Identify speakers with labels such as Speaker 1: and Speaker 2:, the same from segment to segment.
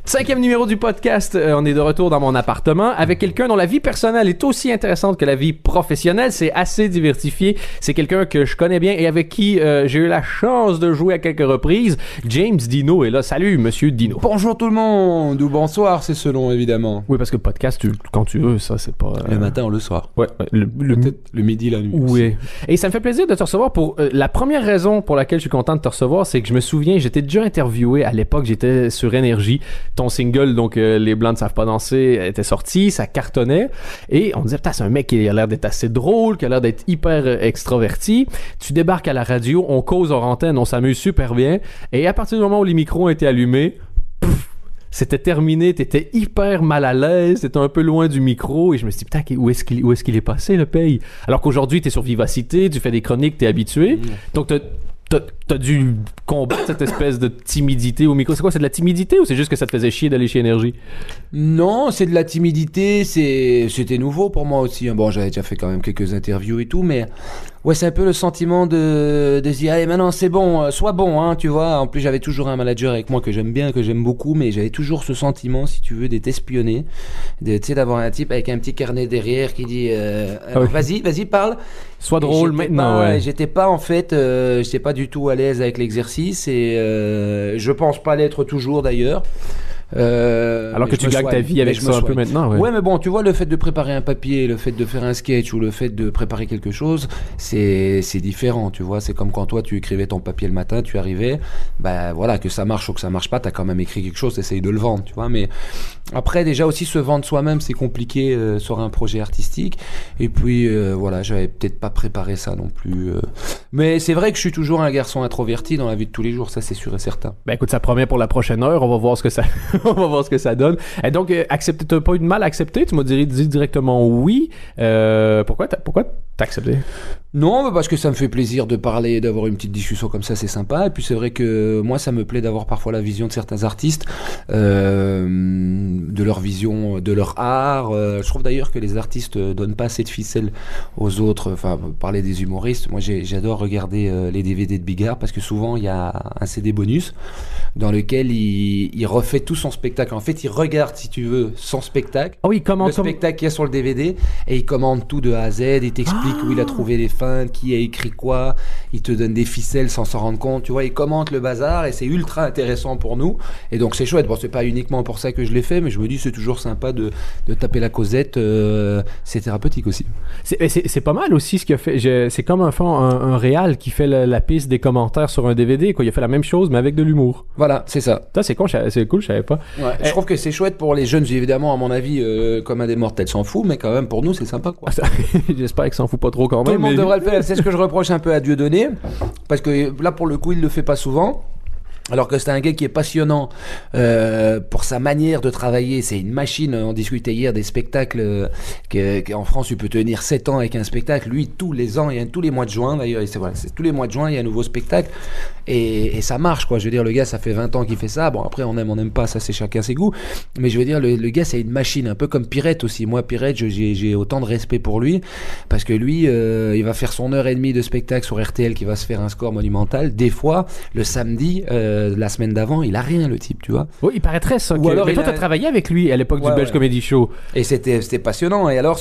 Speaker 1: 5e numéro du podcast. On est de retour dans mon appartement avec quelqu'un dont la vie personnelle est aussi intéressante que la vie professionnelle. C'est assez diversifié. C'est quelqu'un que je connais bien et avec qui j'ai eu la chance de jouer à quelques reprises. James Dino est là. Salut, monsieur Dino.
Speaker 2: Bonjour tout le monde, ou bonsoir, c'est selon évidemment.
Speaker 1: Oui, parce que podcast, quand tu veux, ça, c'est pas...
Speaker 2: Le matin ou le soir.
Speaker 1: Ouais,
Speaker 2: peut-être le midi, la nuit.
Speaker 1: Oui. Et ça me fait plaisir de te recevoir pour... la première raison pour laquelle je suis content de te recevoir, c'est que je me souviens, j'étais déjà interviewé à l'époque, j'étais sur Énergie. Ton single, donc Les Blancs ne savent pas danser, était sorti, ça cartonnait. Et on disait, putain, c'est un mec qui a l'air d'être assez drôle, qui a l'air d'être hyper extraverti. Tu débarques à la radio, on cause hors antenne, on s'amuse super bien. Et à partir du moment où les micros ont été allumés, c'était terminé, t'étais hyper mal à l'aise, t'étais un peu loin du micro et je me suis dit, putain, où est-ce qu'il est passé le paye? Alors qu'aujourd'hui, t'es sur Vivacité, tu fais des chroniques, t'es habitué. Donc t'as dû combattre cette espèce de timidité au micro. C'est quoi, c'est de la timidité ou c'est juste que ça te faisait chier d'aller chez Énergie?
Speaker 2: Non, c'est de la timidité, c'était nouveau pour moi aussi. Bon, j'avais déjà fait quand même quelques interviews et tout, mais ouais, c'est un peu le sentiment de se dire, allez, maintenant c'est bon, sois bon, hein, tu vois. En plus, j'avais toujours un manager avec moi que j'aime bien, que j'aime beaucoup, mais j'avais toujours ce sentiment, si tu veux, d'être espionné, tu sais, d'avoir un type avec un petit carnet derrière qui dit, vas-y, parle.
Speaker 1: Sois drôle maintenant, ouais.
Speaker 2: J'étais pas, en fait, j'étais pas du tout à l'aise avec l'exercice et je pense pas l'être toujours d'ailleurs.
Speaker 1: Alors que tu gagnes ta vie avec ça un peu maintenant,
Speaker 2: ouais, mais bon, tu vois, le fait de préparer un papier, le fait de faire un sketch ou le fait de préparer quelque chose, c'est différent, tu vois. C'est comme quand toi tu écrivais ton papier le matin, tu arrivais, bah voilà, que ça marche ou que ça marche pas, t'as quand même écrit quelque chose, t'essayes de le vendre, tu vois. Mais après, déjà aussi se vendre soi-même, c'est compliqué sur un projet artistique. Et puis voilà, j'avais peut-être pas préparé ça non plus. Mais c'est vrai que je suis toujours un garçon introverti dans la vie de tous les jours, ça c'est sûr et certain.
Speaker 1: Ben écoute, ça promet pour la prochaine heure, on va voir ce que ça on va voir ce que ça donne. Et donc, t'as pas eu de mal à accepter? Tu m'as dit directement oui. Pourquoi t'as accepté?
Speaker 2: Non, parce que ça me fait plaisir de parler, d'avoir une petite discussion comme ça, c'est sympa. Et puis c'est vrai que moi, ça me plaît d'avoir parfois la vision de certains artistes, de leur vision, de leur art. Je trouve d'ailleurs que les artistes donnent pas assez de ficelles aux autres. Enfin, parler des humoristes. Moi, j'adore regarder les DVD de Bigard parce que souvent, il y a un CD bonus dans lequel il refait tout son spectacle. En fait, il regarde, si tu veux, son spectacle.
Speaker 1: Ah oui,
Speaker 2: le spectacle qu'il y a sur le DVD et il commande tout de A à Z. Il t'explique où il a trouvé les feintes, qui a écrit quoi. Il te donne des ficelles sans s'en rendre compte. Tu vois, il commente le bazar et c'est ultra intéressant pour nous. Et donc, c'est chouette. Bon, c'est pas uniquement pour ça que je l'ai fait, mais je me dis c'est toujours sympa de taper la causette. C'est thérapeutique aussi.
Speaker 1: C'est pas mal aussi ce qu'il a fait. C'est comme un réal qui fait la piste des commentaires sur un DVD, quoi. Il a fait la même chose, mais avec de l'humour.
Speaker 2: Voilà, c'est ça.
Speaker 1: C'est cool, je savais pas.
Speaker 2: Ouais, je trouve que c'est chouette pour les jeunes, évidemment, à mon avis, comme un des mortels s'en fout, mais quand même pour nous, c'est sympa, quoi.
Speaker 1: J'espère qu'il s'en fout pas trop quand même.
Speaker 2: Tout le monde devrait le faire. C'est ce que je reproche un peu à Dieudonné, parce que là, pour le coup, il le fait pas souvent. Alors que c'est un gars qui est passionnant pour sa manière de travailler, c'est une machine. On discutait hier des spectacles qu'en France tu peux tenir 7 ans avec un spectacle. Lui, tous les ans, tous les mois de juin d'ailleurs, c'est tous les mois de juin il y a un nouveau spectacle et ça marche, quoi. Je veux dire, le gars, ça fait 20 ans qu'il fait ça. Bon, après on n'aime pas, ça c'est chacun ses goûts, mais je veux dire, le gars, c'est une machine, un peu comme Pirette aussi. Moi, Pirette, j'ai autant de respect pour lui parce que lui, il va faire son 1h30 de spectacle sur RTL qui va se faire un score monumental. Des fois, le samedi, la semaine d'avant, il a rien, le type, tu vois.
Speaker 1: Oui, il paraîtrait ça. Mais toi, t'as travaillé avec lui à l'époque du Belge Comedy Show.
Speaker 2: Et c'était passionnant. Et alors,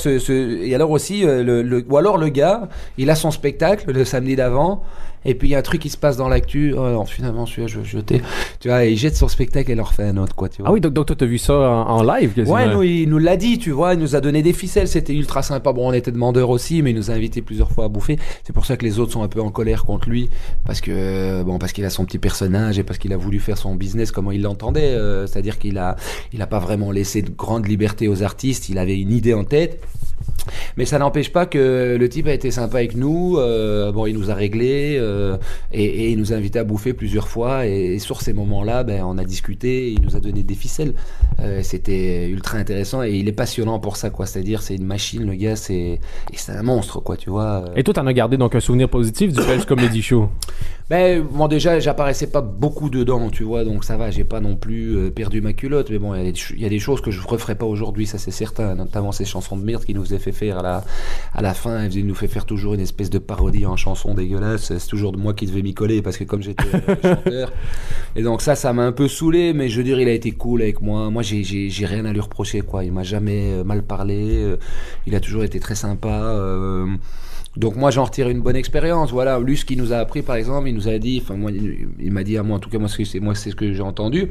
Speaker 2: aussi, ou alors le gars, il a son spectacle le samedi d'avant. Et puis il y a un truc qui se passe dans l'actu. Oh non, finalement, celui-là, je vais jeter. Tu vois, et il jette son spectacle et il en refait un autre, quoi. Tu vois.
Speaker 1: Ah oui, donc toi, t'as vu ça en live, quasiment.
Speaker 2: Ouais, il nous l'a dit, tu vois. Il nous a donné des ficelles. C'était ultra sympa. Bon, on était demandeurs aussi, mais il nous a invités plusieurs fois à bouffer. C'est pour ça que les autres sont un peu en colère contre lui. Parce qu'il a son petit personnage et parce qu'il a voulu faire son business comme il l'entendait. C'est-à-dire qu'il a pas vraiment laissé de grande liberté aux artistes. Il avait une idée en tête. Mais ça n'empêche pas que le type a été sympa avec nous. Il nous a réglé et il nous a invités à bouffer plusieurs fois. Et sur ces moments-là, on a discuté. Il nous a donné des ficelles. C'était ultra intéressant et il est passionnant pour ça, quoi. C'est-à-dire, c'est une machine, le gars. C'est un monstre, quoi. Tu vois.
Speaker 1: Et toi, t'en as gardé donc un souvenir positif du Belge Comedy Show?
Speaker 2: Ben, bon, déjà, j'apparaissais pas beaucoup dedans, tu vois, donc ça va, j'ai pas non plus perdu ma culotte, mais bon, il y a des choses que je referais pas aujourd'hui, ça c'est certain, notamment ces chansons de merde qui nous faisaient faire à la fin, ils nous fait faire toujours une espèce de parodie en chanson dégueulasse, c'est toujours de moi qui devais m'y coller, parce que comme j'étais chanteur, et donc ça m'a un peu saoulé, mais je veux dire, il a été cool avec moi, j'ai rien à lui reprocher, quoi, il m'a jamais mal parlé, il a toujours été très sympa, donc moi j'en retire une bonne expérience. Voilà, lui ce qu'il nous a appris par exemple, il nous a dit, enfin moi il m'a dit à moi, en tout cas c'est ce que j'ai entendu,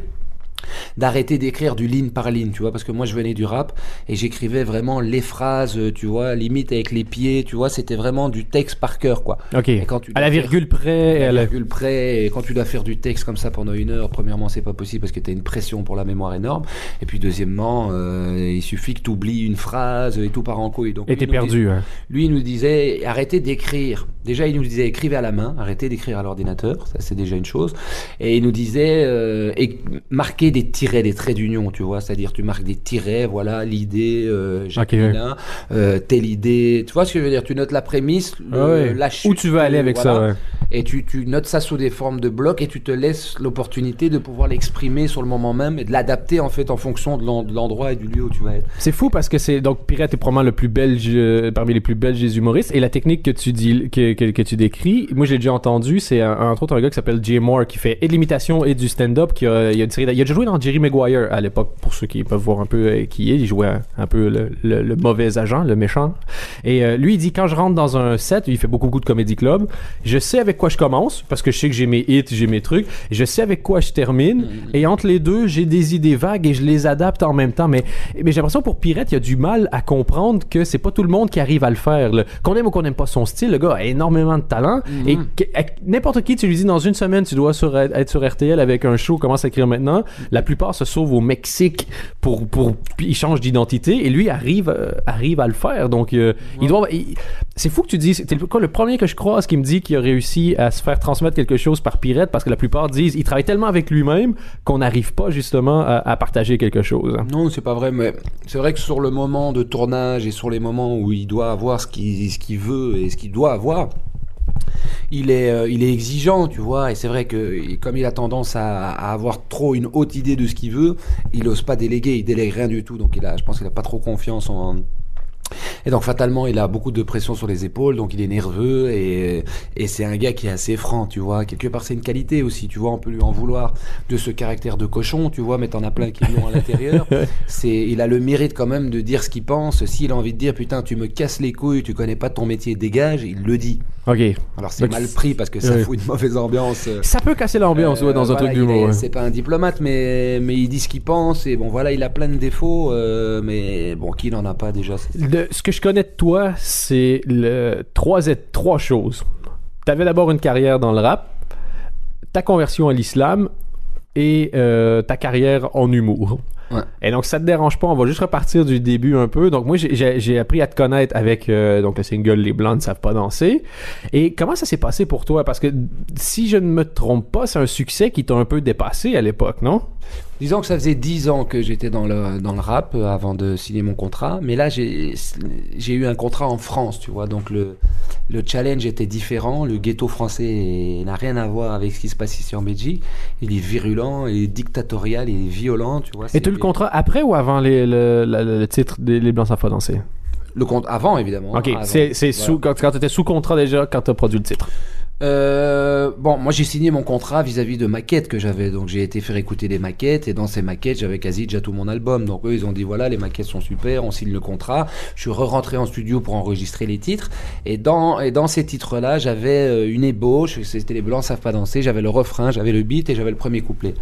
Speaker 2: d'arrêter d'écrire du ligne par ligne, tu vois, parce que moi je venais du rap et j'écrivais vraiment les phrases, tu vois, limite avec les pieds, tu vois, c'était vraiment du texte par cœur, quoi.
Speaker 1: Ok.
Speaker 2: Et quand tu
Speaker 1: à la virgule près.
Speaker 2: à la virgule près, et quand tu dois faire du texte comme ça pendant 1 heure, premièrement c'est pas possible parce que t'as une pression pour la mémoire énorme, et puis deuxièmement, il suffit que tu oublies une phrase et tout part en couille. Donc,
Speaker 1: Et t'es perdu, hein.
Speaker 2: Lui il nous disait arrêtez d'écrire. Déjà il nous disait écrivez à la main, arrêtez d'écrire à l'ordinateur, ça c'est déjà une chose. Et il nous disait marquez des tirets, des traits d'union, tu vois, c'est-à-dire tu marques des tirets, voilà l'idée, Jacqueline, telle idée, tu vois ce que je veux dire, tu notes la prémisse, la chute,
Speaker 1: où tu veux aller avec
Speaker 2: voilà,
Speaker 1: ça, ouais.
Speaker 2: Et tu notes ça sous des formes de blocs et tu te laisses l'opportunité de pouvoir l'exprimer sur le moment même et de l'adapter en fait en fonction de l'endroit et du lieu où tu vas être.
Speaker 1: C'est fou parce que c'est donc Pirate est probablement le plus belge parmi les plus belges des humoristes, et la technique que tu dis que tu décris, moi j'ai déjà entendu, c'est entre autres un gars qui s'appelle Jay Moore qui fait et de l'imitation et du stand-up, il a déjà joué dans Jerry Maguire à l'époque, pour ceux qui peuvent voir un peu qui il jouait un peu le mauvais agent, le méchant, et lui il dit quand je rentre dans un set, il fait beaucoup de comédie club, je sais avec quoi je commence parce que je sais que j'ai mes hits, j'ai mes trucs, je sais avec quoi je termine, et entre les deux j'ai des idées vagues et je les adapte en même temps, mais j'ai l'impression pour Pirate il y a du mal à comprendre que c'est pas tout le monde qui arrive à le faire, là. Qu'on aime ou qu'on aime pas son style, le gars a énormément de talent, et n'importe qui tu lui dis dans une semaine tu dois être sur RTL avec un show, commence à écrire maintenant, la plupart se sauvent au Mexique pour il change d'identité, et lui arrive à le faire, donc c'est fou que tu dis, c'est le premier que je croise qui me dit qu'il a réussi à se faire transmettre quelque chose par Pirate, parce que la plupart disent il travaille tellement avec lui-même qu'on n'arrive pas justement à partager quelque chose.
Speaker 2: Non, c'est pas vrai, mais c'est vrai que sur le moment de tournage et sur les moments où il doit avoir ce qu'il veut et ce qu'il doit avoir, il est exigeant, tu vois, et c'est vrai que comme il a tendance à avoir trop une haute idée de ce qu'il veut, il ose pas déléguer, il délègue rien du tout, donc je pense qu'il a pas trop confiance en... Et donc fatalement il a beaucoup de pression sur les épaules, donc il est nerveux, et c'est un gars qui est assez franc, tu vois, quelque part c'est une qualité aussi, tu vois, on peut lui en vouloir de ce caractère de cochon, tu vois, mais t'en as plein qui l'ont à l'intérieur. Il a le mérite quand même de dire ce qu'il pense. S'il a envie de dire putain tu me casses les couilles, tu connais pas ton métier, dégage, il le dit.
Speaker 1: Ok.
Speaker 2: Alors c'est mal pris parce que ça fout une mauvaise ambiance.
Speaker 1: Ça peut casser l'ambiance dans un truc d'humour.
Speaker 2: C'est pas un diplomate, mais il dit ce qu'il pense, et bon voilà, il a plein de défauts, mais bon, qui n'en a pas déjà.
Speaker 1: Ce que je connais de toi, c'est trois choses. T'avais d'abord une carrière dans le rap, ta conversion à l'islam et ta carrière en humour. Ouais. Et donc ça te dérange pas, on va juste repartir du début un peu. Donc moi j'ai appris à te connaître avec donc le single Les Blancs ne savent pas danser. Et comment ça s'est passé pour toi? Parce que si je ne me trompe pas, c'est un succès qui t'a un peu dépassé à l'époque, non?
Speaker 2: Disons que ça faisait 10 ans que j'étais dans le rap avant de signer mon contrat, mais là j'ai eu un contrat en France, tu vois, donc le challenge était différent, le ghetto français n'a rien à voir avec ce qui se passe ici en Belgique, il est virulent, il est dictatorial, il est violent, tu vois.
Speaker 1: Et tu as eu le contrat après ou avant le titre des Les Blancs savent pas danser?
Speaker 2: Le compte avant, évidemment.
Speaker 1: Ok,
Speaker 2: avant,
Speaker 1: c'est
Speaker 2: voilà.
Speaker 1: Quand tu étais sous contrat déjà, quand tu as produit le titre.
Speaker 2: Bon, moi j'ai signé mon contrat vis-à-vis de maquettes que j'avais, donc j'ai été faire écouter des maquettes, et dans ces maquettes j'avais quasi déjà tout mon album, donc eux ils ont dit voilà, les maquettes sont super, on signe le contrat. Je suis rentré en studio pour enregistrer les titres, et dans ces titres là j'avais une ébauche, c'était Les Blancs savent pas danser, j'avais le refrain, j'avais le beat et j'avais le premier couplet,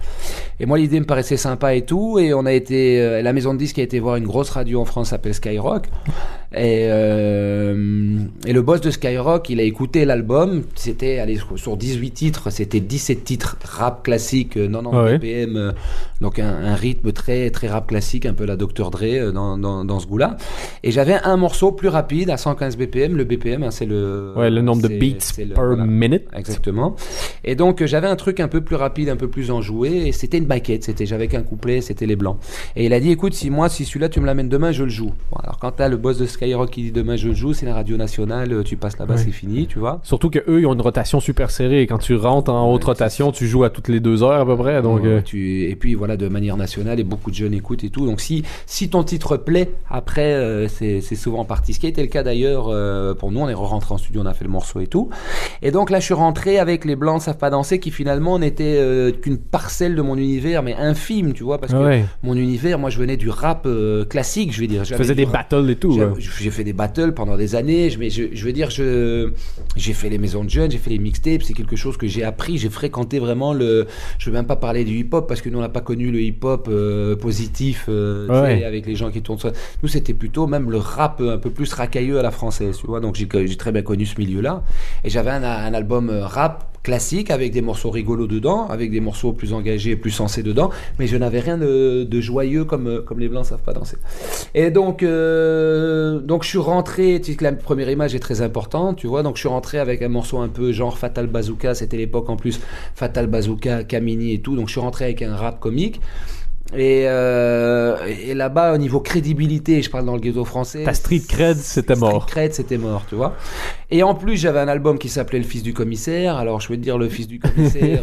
Speaker 2: et moi l'idée me paraissait sympa et tout, et on a été la maison de disques a été voir une grosse radio en France, s'appelle Skyrock, et le boss de Skyrock il a écouté l'album, c'était sur 18 titres, c'était 17 titres rap classique, 90 BPM, donc un rythme très très rap classique, un peu la Dr Dre dans ce goût-là. Et j'avais un morceau plus rapide à 115 BPM. Le BPM, hein, c'est le
Speaker 1: nombre de beats per minute.
Speaker 2: Exactement. Et donc j'avais un truc un peu plus rapide, un peu plus enjoué, et c'était une maquette. J'avais qu'un couplet, c'était Les Blancs. Et il a dit écoute, si celui-là tu me l'amènes demain, je le joue. Bon, alors quand t'as le boss de Skyrock qui dit demain je le joue, c'est la radio nationale, tu passes là-bas, c'est fini, tu vois.
Speaker 1: Surtout que eux ils ont une rotation super serrée. Quand tu rentres en haute rotation, tu joues à toutes les 2 heures à peu près. Donc,
Speaker 2: Et puis voilà, de manière nationale, et beaucoup de jeunes écoutent et tout. Donc si ton titre plaît, après, c'est souvent parti. Ce qui a été le cas d'ailleurs pour nous, on est rentré en studio, on a fait le morceau et tout. Et donc là, je suis rentré avec Les Blancs ne savent pas danser, qui finalement n'était qu'une parcelle de mon univers, mais infime, tu vois, parce que mon univers, moi je venais du rap classique, je vais dire.
Speaker 1: Tu faisais des battles et tout.
Speaker 2: J'ai fait des battles pendant des années, mais je veux dire, j'ai fait les maisons de jeunes, j'ai fait les mixtapes, c'est quelque chose que j'ai appris, j'ai fréquenté vraiment je vais même pas parler du hip-hop, parce que nous on n'a pas connu le hip-hop positif avec les gens qui tournent ça. Nous c'était plutôt même le rap un peu plus racailleux à la française, tu vois, donc j'ai très bien connu ce milieu-là, et j'avais un album rap classique avec des morceaux rigolos dedans, avec des morceaux plus engagés et plus sensés dedans, mais je n'avais rien de joyeux comme Les Blancs savent pas danser. Et donc je suis rentré, tu sais que la première image est très importante, tu vois, donc je suis rentré avec un morceau un peu genre Fatal Bazooka, c'était l'époque en plus, Fatal Bazooka, Kamini et tout, donc je suis rentré avec un rap comique. Et là-bas, au niveau crédibilité, je parle dans le ghetto français.
Speaker 1: Ta street cred, c'était mort.
Speaker 2: Street cred, c'était mort, tu vois. Et en plus, j'avais un album qui s'appelait Le Fils du Commissaire. Alors, je veux te dire, Le Fils du Commissaire,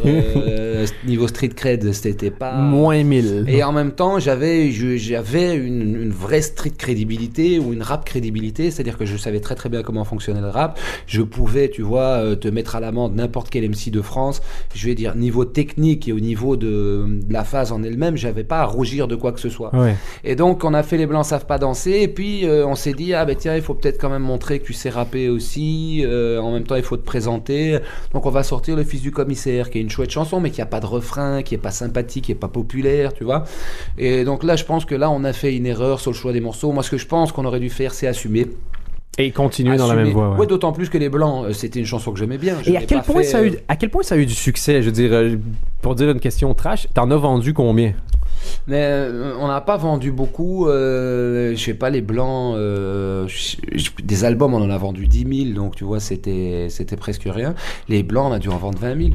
Speaker 2: niveau street cred, c'était pas.
Speaker 1: Moins 1000.
Speaker 2: Et en même temps, j'avais une vraie street crédibilité ou une rap crédibilité. C'est-à-dire que je savais très très bien comment fonctionnait le rap. Je pouvais, tu vois, te mettre à l'amende n'importe quel MC de France. Je vais dire, niveau technique et au niveau de la phase en elle-même, j'avais pas à rougir de quoi que ce soit.
Speaker 1: Ouais.
Speaker 2: Et donc on a fait Les Blancs savent pas danser, et puis on s'est dit tiens, il faut peut-être quand même montrer que tu sais rapper aussi, en même temps il faut te présenter, donc on va sortir Le Fils du Commissaire, qui est une chouette chanson mais qui a pas de refrain, qui est pas sympathique, qui est pas populaire, tu vois. Et donc là je pense que là on a fait une erreur sur le choix des morceaux. Moi ce que je pense qu'on aurait dû faire, c'est assumer.
Speaker 1: Et continuer dans la même voie.
Speaker 2: Ouais, d'autant plus que Les Blancs, c'était une chanson que j'aimais bien.
Speaker 1: Et à quel point ça a eu du succès? Je veux dire, pour dire une question trash, t'en as vendu combien?
Speaker 2: Mais on n'a pas vendu beaucoup. Je sais pas, Les Blancs, des albums, on en a vendu 10 000, donc tu vois, c'était presque rien. Les Blancs, on a dû en vendre 20 000.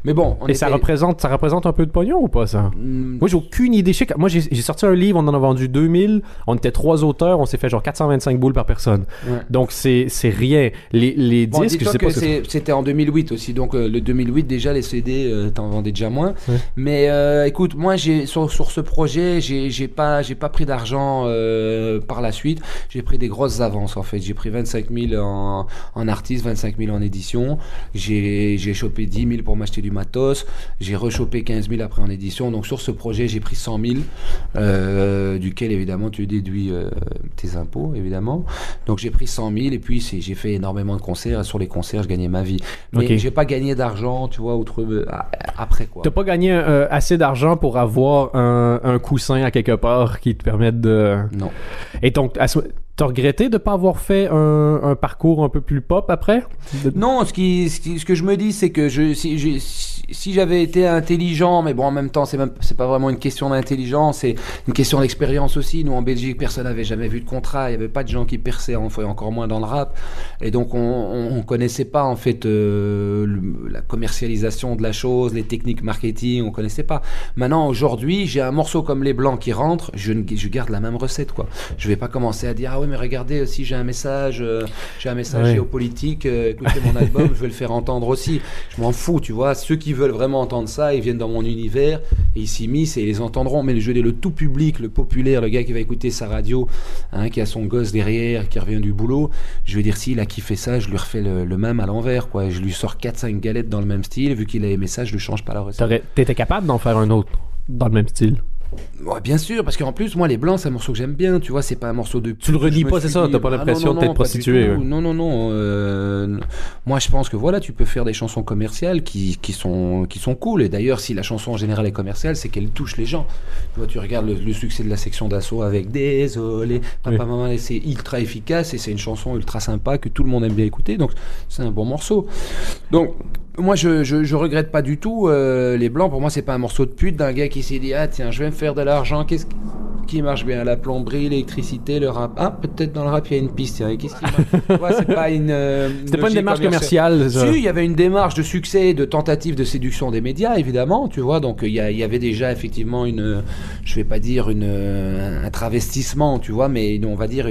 Speaker 2: Mais bon.
Speaker 1: Ça représente un peu de pognon ou pas, ça? Moi, j'ai aucune idée. Moi, j'ai sorti un livre, on en a vendu 2000. On était 3 auteurs, on s'est fait genre 425 boules par personne. Ouais. Donc, c'est rien. Les disques, je sais pas.
Speaker 2: C'était en 2008 aussi. Donc, le 2008, déjà, les CD, t'en vendais déjà moins. Ouais. Mais écoute, moi, sur ce projet, j'ai pas pris d'argent par la suite. J'ai pris des grosses avances en fait. J'ai pris 25 000 en artiste, 25 000 en édition. J'ai chopé 10 000 pour m'acheter du matos. J'ai rechopé 15 000 après en édition. Donc sur ce projet, j'ai pris 100 000, duquel évidemment tu déduis tes impôts évidemment. Donc j'ai pris 100 000 et puis j'ai fait énormément de concerts. Et sur les concerts, je gagnais ma vie. Mais j'ai pas gagné d'argent, tu vois, après quoi.
Speaker 1: T'as pas gagné assez d'argent pour avoir un coussin à quelque part qui te permette de...
Speaker 2: Non.
Speaker 1: Et donc, t'as regretté de ne pas avoir fait un parcours un peu plus pop après?
Speaker 2: Non, ce que je me dis, c'est que si j'avais été intelligent, mais bon, en même temps, c'est pas vraiment une question d'intelligence, c'est une question d'expérience aussi. Nous, en Belgique, personne n'avait jamais vu de contrat, il n'y avait pas de gens qui perçaient, encore moins dans le rap. Et donc, on connaissait pas, en fait, la commercialisation de la chose, les techniques marketing, on connaissait pas. Maintenant, aujourd'hui, j'ai un morceau comme Les Blancs qui rentre, je garde la même recette, quoi. Je vais pas commencer à dire, ah ouais, mais regardez, si j'ai un message géopolitique, écoutez mon album, je vais le faire entendre aussi. Je m'en fous, tu vois. Ceux qui veulent vraiment entendre ça, ils viennent dans mon univers et ils s'immiscent et ils les entendront. Mais je dis le tout public, le populaire, le gars qui va écouter sa radio, qui a son gosse derrière, qui revient du boulot, je veux dire, s'il a kiffé ça, je lui refais le même à l'envers, quoi. Je lui sors 4-5 galettes dans le même style, vu qu'il a aimé ça, je ne change pas la recette.
Speaker 1: T'étais capable d'en faire un autre dans le même style?
Speaker 2: Ouais, bien sûr, parce qu'en plus, moi, Les Blancs, c'est un morceau que j'aime bien, tu vois, c'est pas un morceau de...
Speaker 1: Tu le renies pas, c'est ça? T'as pas l'impression de t'être prostitué?
Speaker 2: Non. Moi, je pense que voilà, tu peux faire des chansons commerciales qui sont cool, et d'ailleurs, si la chanson en général est commerciale, c'est qu'elle touche les gens. Tu vois, tu regardes le succès de la section d'assaut avec Désolé, Papa, Maman, c'est ultra efficace, et c'est une chanson ultra sympa que tout le monde aime bien écouter, donc c'est un bon morceau. Donc... Moi, je regrette pas du tout Les Blancs. Pour moi, c'est pas un morceau de pute d'un gars qui s'est dit tiens, je vais me faire de l'argent. Qu'est-ce qui marche bien? La plomberie, l'électricité, le rap. Peut-être dans le rap il y a une piste. Qu'est-ce qui marche? Ouais, c'est pas
Speaker 1: c'était pas une démarche commerciale.
Speaker 2: Si, il y avait une démarche de succès, de tentative de séduction des médias, évidemment. Tu vois, donc il y avait déjà effectivement je vais pas dire un travestissement, tu vois, mais on va dire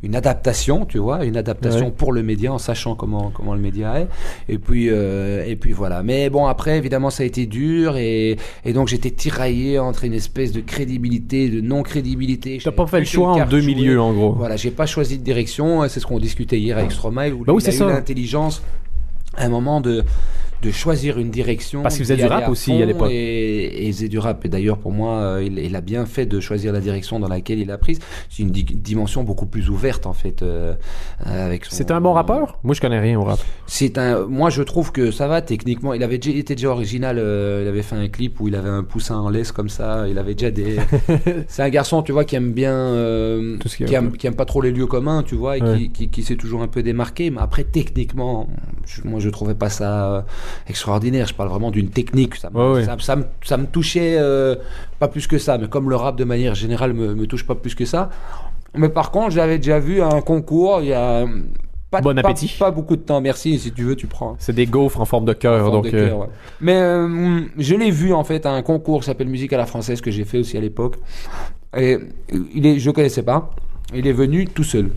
Speaker 2: une adaptation, tu vois, une adaptation pour le média en sachant comment le média est. Et puis voilà. Mais bon, après, évidemment, ça a été dur et donc j'étais tiraillé entre une espèce de crédibilité, de non-crédibilité.
Speaker 1: T'as pas fait le choix en deux milieux, en gros.
Speaker 2: Voilà, j'ai pas choisi de direction. C'est ce qu'on discutait hier avec Stromae, où
Speaker 1: oui,
Speaker 2: il a eu l'intelligence à un moment de choisir une direction.
Speaker 1: Parce qu'il faisait du rap aussi à l'époque.
Speaker 2: Et il faisait du rap. Et d'ailleurs, pour moi, il a bien fait de choisir la direction dans laquelle il a prise. C'est une dimension beaucoup plus ouverte, en fait.
Speaker 1: C'est un bon rappeur? Moi, je connais rien au rap.
Speaker 2: Moi, je trouve que ça va, techniquement. Il était déjà original. Il avait fait un clip où il avait un poussin en laisse comme ça. Il avait déjà des... C'est un garçon, tu vois, qui aime bien... qui aime pas trop les lieux communs, tu vois, et qui s'est toujours un peu démarqué. Mais après, techniquement, moi, je trouvais pas ça... extraordinaire, je parle vraiment d'une technique, ça me touchait pas plus que ça, mais comme le rap de manière générale me touche pas plus que ça. Mais par contre, j'avais déjà vu un concours il y a
Speaker 1: bon appétit.
Speaker 2: Pas beaucoup de temps, merci, si tu veux tu prends.
Speaker 1: C'est des gaufres en forme de cœur, donc.
Speaker 2: Ouais. Mais je l'ai vu en fait à un concours qui s'appelle Musique à la française que j'ai fait aussi à l'époque. Et je connaissais pas. Il est venu tout seul.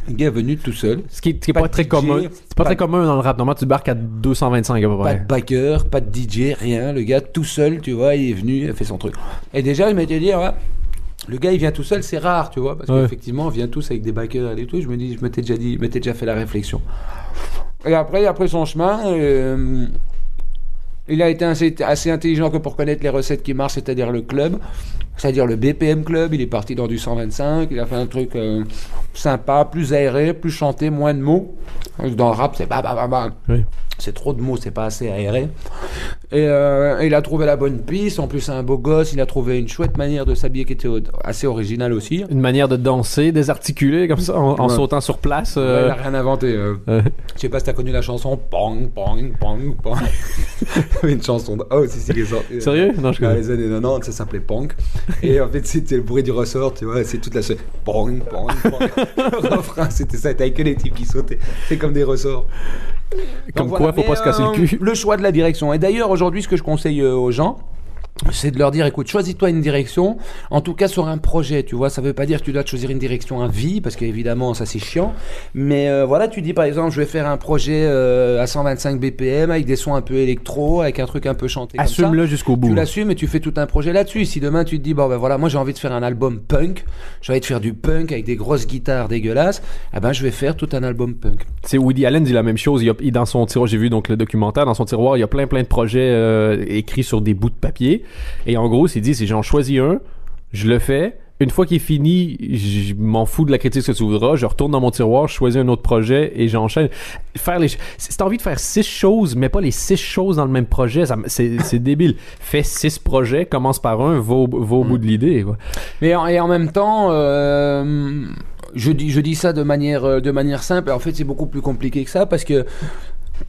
Speaker 2: Le gars est venu tout seul.
Speaker 1: Ce qui est pas très commun. C'est pas très commun dans le rap. Normalement, tu barques à 225 à peu près.
Speaker 2: Pas de backer, pas de DJ, rien. Le gars tout seul, tu vois, il est venu, il a fait son truc. Et déjà, je m'étais dit, le gars il vient tout seul, c'est rare, tu vois, parce qu'effectivement, on vient tous avec des backers et tout. Je m'étais déjà fait la réflexion. Et après, il a pris son chemin. Il a été assez intelligent que pour connaître les recettes qui marchent, c'est-à-dire le club, c'est-à-dire le BPM Club. Il est parti dans du 125, il a fait un truc sympa, plus aéré, plus chanté, moins de mots. Dans le rap, c'est oui. C'est trop de mots, c'est pas assez aéré. Et il a trouvé la bonne piste. En plus, c'est un beau gosse. Il a trouvé une chouette manière de s'habiller qui était assez originale aussi.
Speaker 1: Une manière de danser, désarticulée comme ça, en sautant sur place.
Speaker 2: Il a rien inventé. Je sais pas si t'as connu la chanson Pong, Pong, Pong, Pong. Une chanson de... Oh, si, qui est sortie.
Speaker 1: Sérieux? Non, je connais.
Speaker 2: Dans les années 90, ça s'appelait Pong. Et en fait, c'était le bruit du ressort, tu vois. C'est toute la... Pong, Pong, Pong. Le refrain, c'était ça. T'avais que les types qui sautaient. C'est comme des ressorts.
Speaker 1: Comme quoi, faut pas se casser le cul.
Speaker 2: Le choix de la direction. Et d'ailleurs, aujourd'hui, ce que je conseille aux gens, c'est de leur dire, écoute, choisis-toi une direction, en tout cas sur un projet, tu vois, ça veut pas dire que tu dois te choisir une direction à vie, parce qu'évidemment, ça c'est chiant, mais voilà, tu dis par exemple, je vais faire un projet à 125 BPM, avec des sons un peu électro, avec un truc un peu chanté comme ça.
Speaker 1: Assume-le jusqu'au bout.
Speaker 2: Tu l'assumes et tu fais tout un projet là-dessus. Si demain tu te dis, bon ben voilà, moi j'ai envie de faire un album punk, j'ai envie de faire du punk avec des grosses guitares dégueulasses, eh ben je vais faire tout un album punk.
Speaker 1: C'est Woody Allen dit la même chose, dans son tiroir, j'ai vu donc le documentaire, dans son tiroir, il y a plein de projets écrits sur des bouts de papier. Et en gros, c'est dit, c'est j'en choisis un, je le fais. Une fois qu'il est fini, je m'en fous de la critique que tu voudras. Je retourne dans mon tiroir, je choisis un autre projet et j'enchaîne. Si t'as envie de faire 6 choses, mais pas les 6 choses dans le même projet, c'est débile. Fais 6 projets, commence par un, va au bout de l'idée, quoi.
Speaker 2: Et en même temps, je dis ça de manière simple. En fait, c'est beaucoup plus compliqué que ça parce que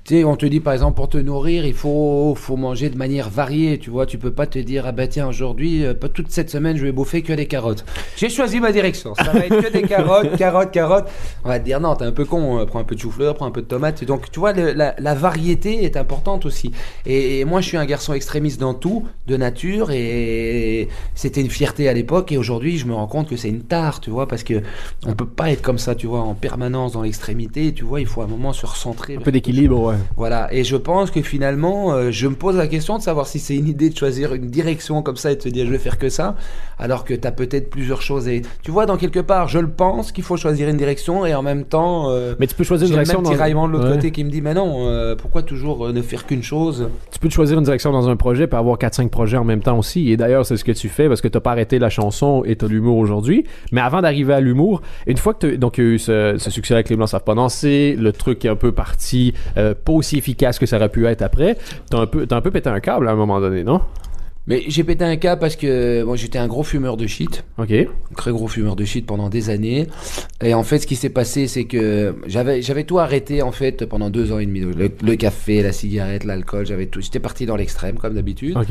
Speaker 2: tu sais, on te dit par exemple pour te nourrir, il faut manger de manière variée, tu vois, tu peux pas te dire ah bah tiens aujourd'hui, toute cette semaine je vais bouffer que des carottes. J'ai choisi ma direction, ça va être que des carottes. On va te dire non, t'es un peu con, prends un peu de chou-fleur, prends un peu de tomate. Donc tu vois, la variété est importante aussi. Et moi je suis un garçon extrémiste dans tout, de nature, et c'était une fierté à l'époque, et aujourd'hui je me rends compte que c'est une tare, tu vois, parce que on peut pas être comme ça, tu vois, en permanence dans l'extrémité, tu vois, il faut à un moment se recentrer.
Speaker 1: Un peu d'équilibre. Ouais.
Speaker 2: Voilà, et je pense que finalement, je me pose la question de savoir si c'est une idée de choisir une direction comme ça et de se dire je vais faire que ça, alors que tu as peut-être plusieurs choses. Et tu vois, dans quelque part, je le pense qu'il faut choisir une direction et en même temps,
Speaker 1: mais tu peux choisir une direction
Speaker 2: dans le tiraillement de l'autre côté qui me dit mais non, pourquoi toujours ne faire qu'une chose?
Speaker 1: Tu peux choisir une direction dans un projet et avoir 4-5 projets en même temps aussi. Et d'ailleurs, c'est ce que tu fais parce que tu n'as pas arrêté la chanson et tu as l'humour aujourd'hui. Mais avant d'arriver à l'humour, une fois que donc il y a eu ce succès avec Les Blancs savent pas danser, le truc est un peu parti. Pas aussi efficace que ça aurait pu être après. T'as un peu pété un câble à un moment donné, non?
Speaker 2: Mais j'ai pété un câble parce que moi j'étais un gros fumeur de shit.
Speaker 1: Ok.
Speaker 2: Un très gros fumeur de shit pendant des années. Et en fait, ce qui s'est passé, c'est que j'avais tout arrêté en fait pendant 2 ans et demi. Le café, la cigarette, l'alcool, j'avais tout. J'étais parti dans l'extrême comme d'habitude.
Speaker 1: Ok.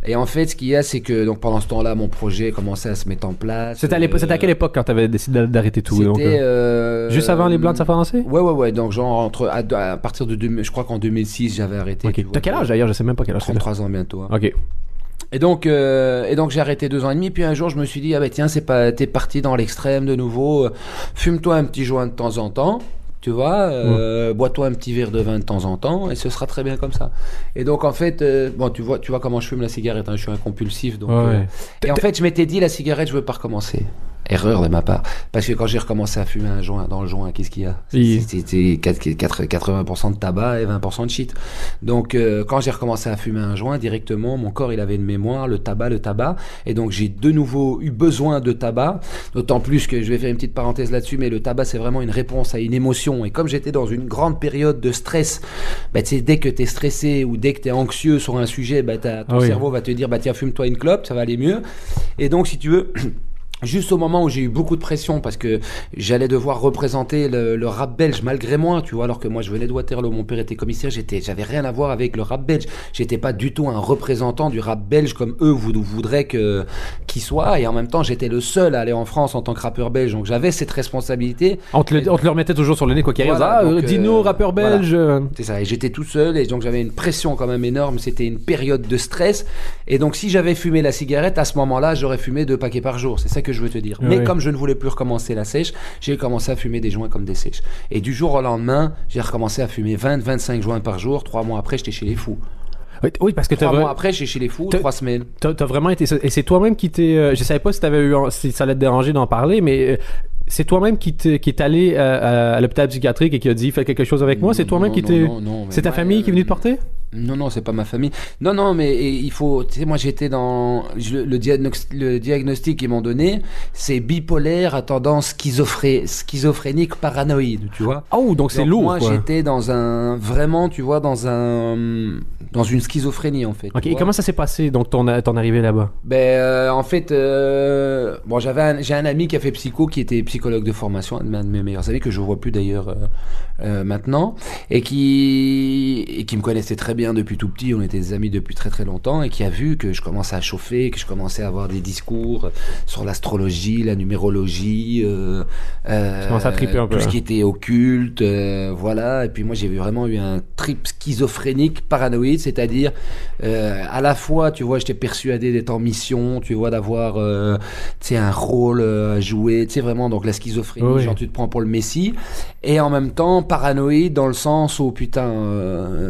Speaker 2: Et en fait, ce qu'il y a, c'est que donc pendant ce temps-là, mon projet commençait à se mettre en place.
Speaker 1: C'était à quelle époque quand t'avais décidé d'arrêter tout?
Speaker 2: C'était
Speaker 1: juste avant Les Blancs de savent pas danser?
Speaker 2: Ouais. Donc genre à partir de je crois qu'en 2006, j'avais arrêté.
Speaker 1: Ok. T'as quel âge d'ailleurs? Je sais même pas quel âge.
Speaker 2: 33 ans bientôt. Hein.
Speaker 1: Ok.
Speaker 2: Et donc j'ai arrêté 2 ans et demi. Puis un jour, je me suis dit, ah ben tiens, t'es parti dans l'extrême de nouveau. Fume-toi un petit joint de temps en temps. Tu vois, bois-toi un petit verre de vin de temps en temps et ce sera très bien comme ça. Et donc en fait, bon, tu vois comment je fume la cigarette, hein, je suis un compulsif. Donc, et en fait, je m'étais dit, la cigarette, je veux pas recommencer. Erreur de ma part. Parce que quand j'ai recommencé à fumer un joint, dans le joint, qu'est-ce qu'il y a ? C'était 80% de tabac et 20% de shit. Donc quand j'ai recommencé à fumer un joint, directement, mon corps, il avait une mémoire, le tabac. Et donc j'ai de nouveau eu besoin de tabac. D'autant plus que, je vais faire une petite parenthèse là-dessus, mais le tabac, c'est vraiment une réponse à une émotion. Et comme j'étais dans une grande période de stress, bah, tu sais, dès que t'es stressé ou dès que t'es anxieux sur un sujet, bah, ton cerveau va te dire, bah tiens, fume-toi une clope, ça va aller mieux. Et donc, si tu veux... Juste au moment où j'ai eu beaucoup de pression parce que j'allais devoir représenter le rap belge malgré moi, tu vois, alors que moi je venais de Waterloo, mon père était commissaire, j'avais rien à voir avec le rap belge, j'étais pas du tout un représentant du rap belge comme eux voudraient qu'il soit, et en même temps j'étais le seul à aller en France en tant que rappeur belge, donc j'avais cette responsabilité.
Speaker 1: On te le remettait toujours sur le nez quoi qu'il arrive, dis-nous rappeur belge.
Speaker 2: Voilà. C'est ça, et j'étais tout seul et donc j'avais une pression quand même énorme, c'était une période de stress, et donc si j'avais fumé la cigarette à ce moment-là, j'aurais fumé 2 paquets par jour, c'est ça que je veux te dire. Mais comme je ne voulais plus recommencer la sèche, j'ai commencé à fumer des joints comme des sèches. Et du jour au lendemain, j'ai recommencé à fumer 20-25 joints par jour. 3 mois après, j'étais chez les fous.
Speaker 1: Oui, parce que
Speaker 2: 3 mois après, j'étais chez les fous, 3 semaines.
Speaker 1: T'as vraiment été... Et c'est toi-même qui t'es... je savais pas si ça allait te déranger d'en parler, mais... C'est toi-même qui est allé à l'hôpital psychiatrique et qui a dit fais quelque chose avec moi. C'est toi-même qui t'es.
Speaker 2: Non,
Speaker 1: c'est ta famille qui est venue te porter?
Speaker 2: Non, c'est pas ma famille. Non, mais il faut. Tu sais, moi j'étais dans le diagnostic qu'ils m'ont donné, c'est bipolaire à tendance schizophrénique paranoïde, tu vois.
Speaker 1: Oh, donc c'est lourd.
Speaker 2: Moi,
Speaker 1: quoi.
Speaker 2: J'étais dans une schizophrénie en fait.
Speaker 1: Ok. Et comment ça s'est passé donc ton arrivée là-bas?
Speaker 2: En fait, j'ai un ami qui a fait psycho, qui était psychologue de formation, un de mes meilleurs amis que je vois plus d'ailleurs maintenant, et qui me connaissait très bien depuis tout petit. On était des amis depuis très très longtemps, et qui a vu que je commençais à chauffer, que je commençais à avoir des discours sur l'astrologie, la numérologie,
Speaker 1: à triper un peu,
Speaker 2: tout ce qui était occulte, voilà. Et puis moi j'ai vraiment eu un trip schizophrénique paranoïde, c'est-à-dire à la fois, tu vois, j'étais persuadé d'être en mission, tu vois, d'avoir un rôle à jouer, tu sais, vraiment, donc la schizophrénie, genre tu te prends pour le messie, et en même temps paranoïde dans le sens où putain,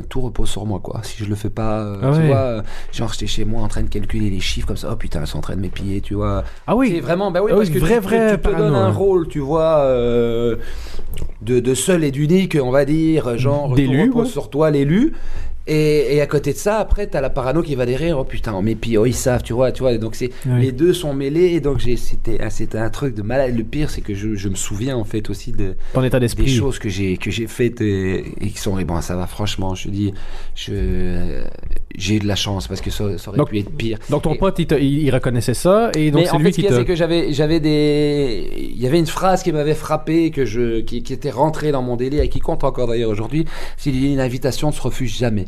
Speaker 2: tout repose sur moi, quoi. Si je le fais pas, tu vois, genre j'étais chez moi en train de calculer les chiffres comme ça, oh putain, ils sont en train de m'épier, tu vois.
Speaker 1: Ah oui.
Speaker 2: C'est vraiment, parce que tu te donnes un rôle, tu vois, de seul et d'unique, on va dire, genre tout repose sur toi, l'élu. Et à côté de ça, après, t'as la parano qui va derrière. Oh putain, on m'épie, ils savent, tu vois. Donc les deux sont mêlés. Et donc c'était un truc de malade. Le pire, c'est que je me souviens en fait aussi
Speaker 1: ton état d'esprit,
Speaker 2: des choses que j'ai faites et qui sont. Et bon, ça va, franchement. Je te dis, j'ai eu de la chance parce que ça aurait pu être pire.
Speaker 1: Donc ton pote, il reconnaissait ça, et donc
Speaker 2: mais
Speaker 1: c'est
Speaker 2: en
Speaker 1: lui
Speaker 2: fait,
Speaker 1: qui
Speaker 2: ce qu'il y a, c'est que il y avait une phrase qui m'avait frappé, qui était rentrée dans mon délire et qui compte encore d'ailleurs aujourd'hui. C'est une invitation ne se refuse jamais.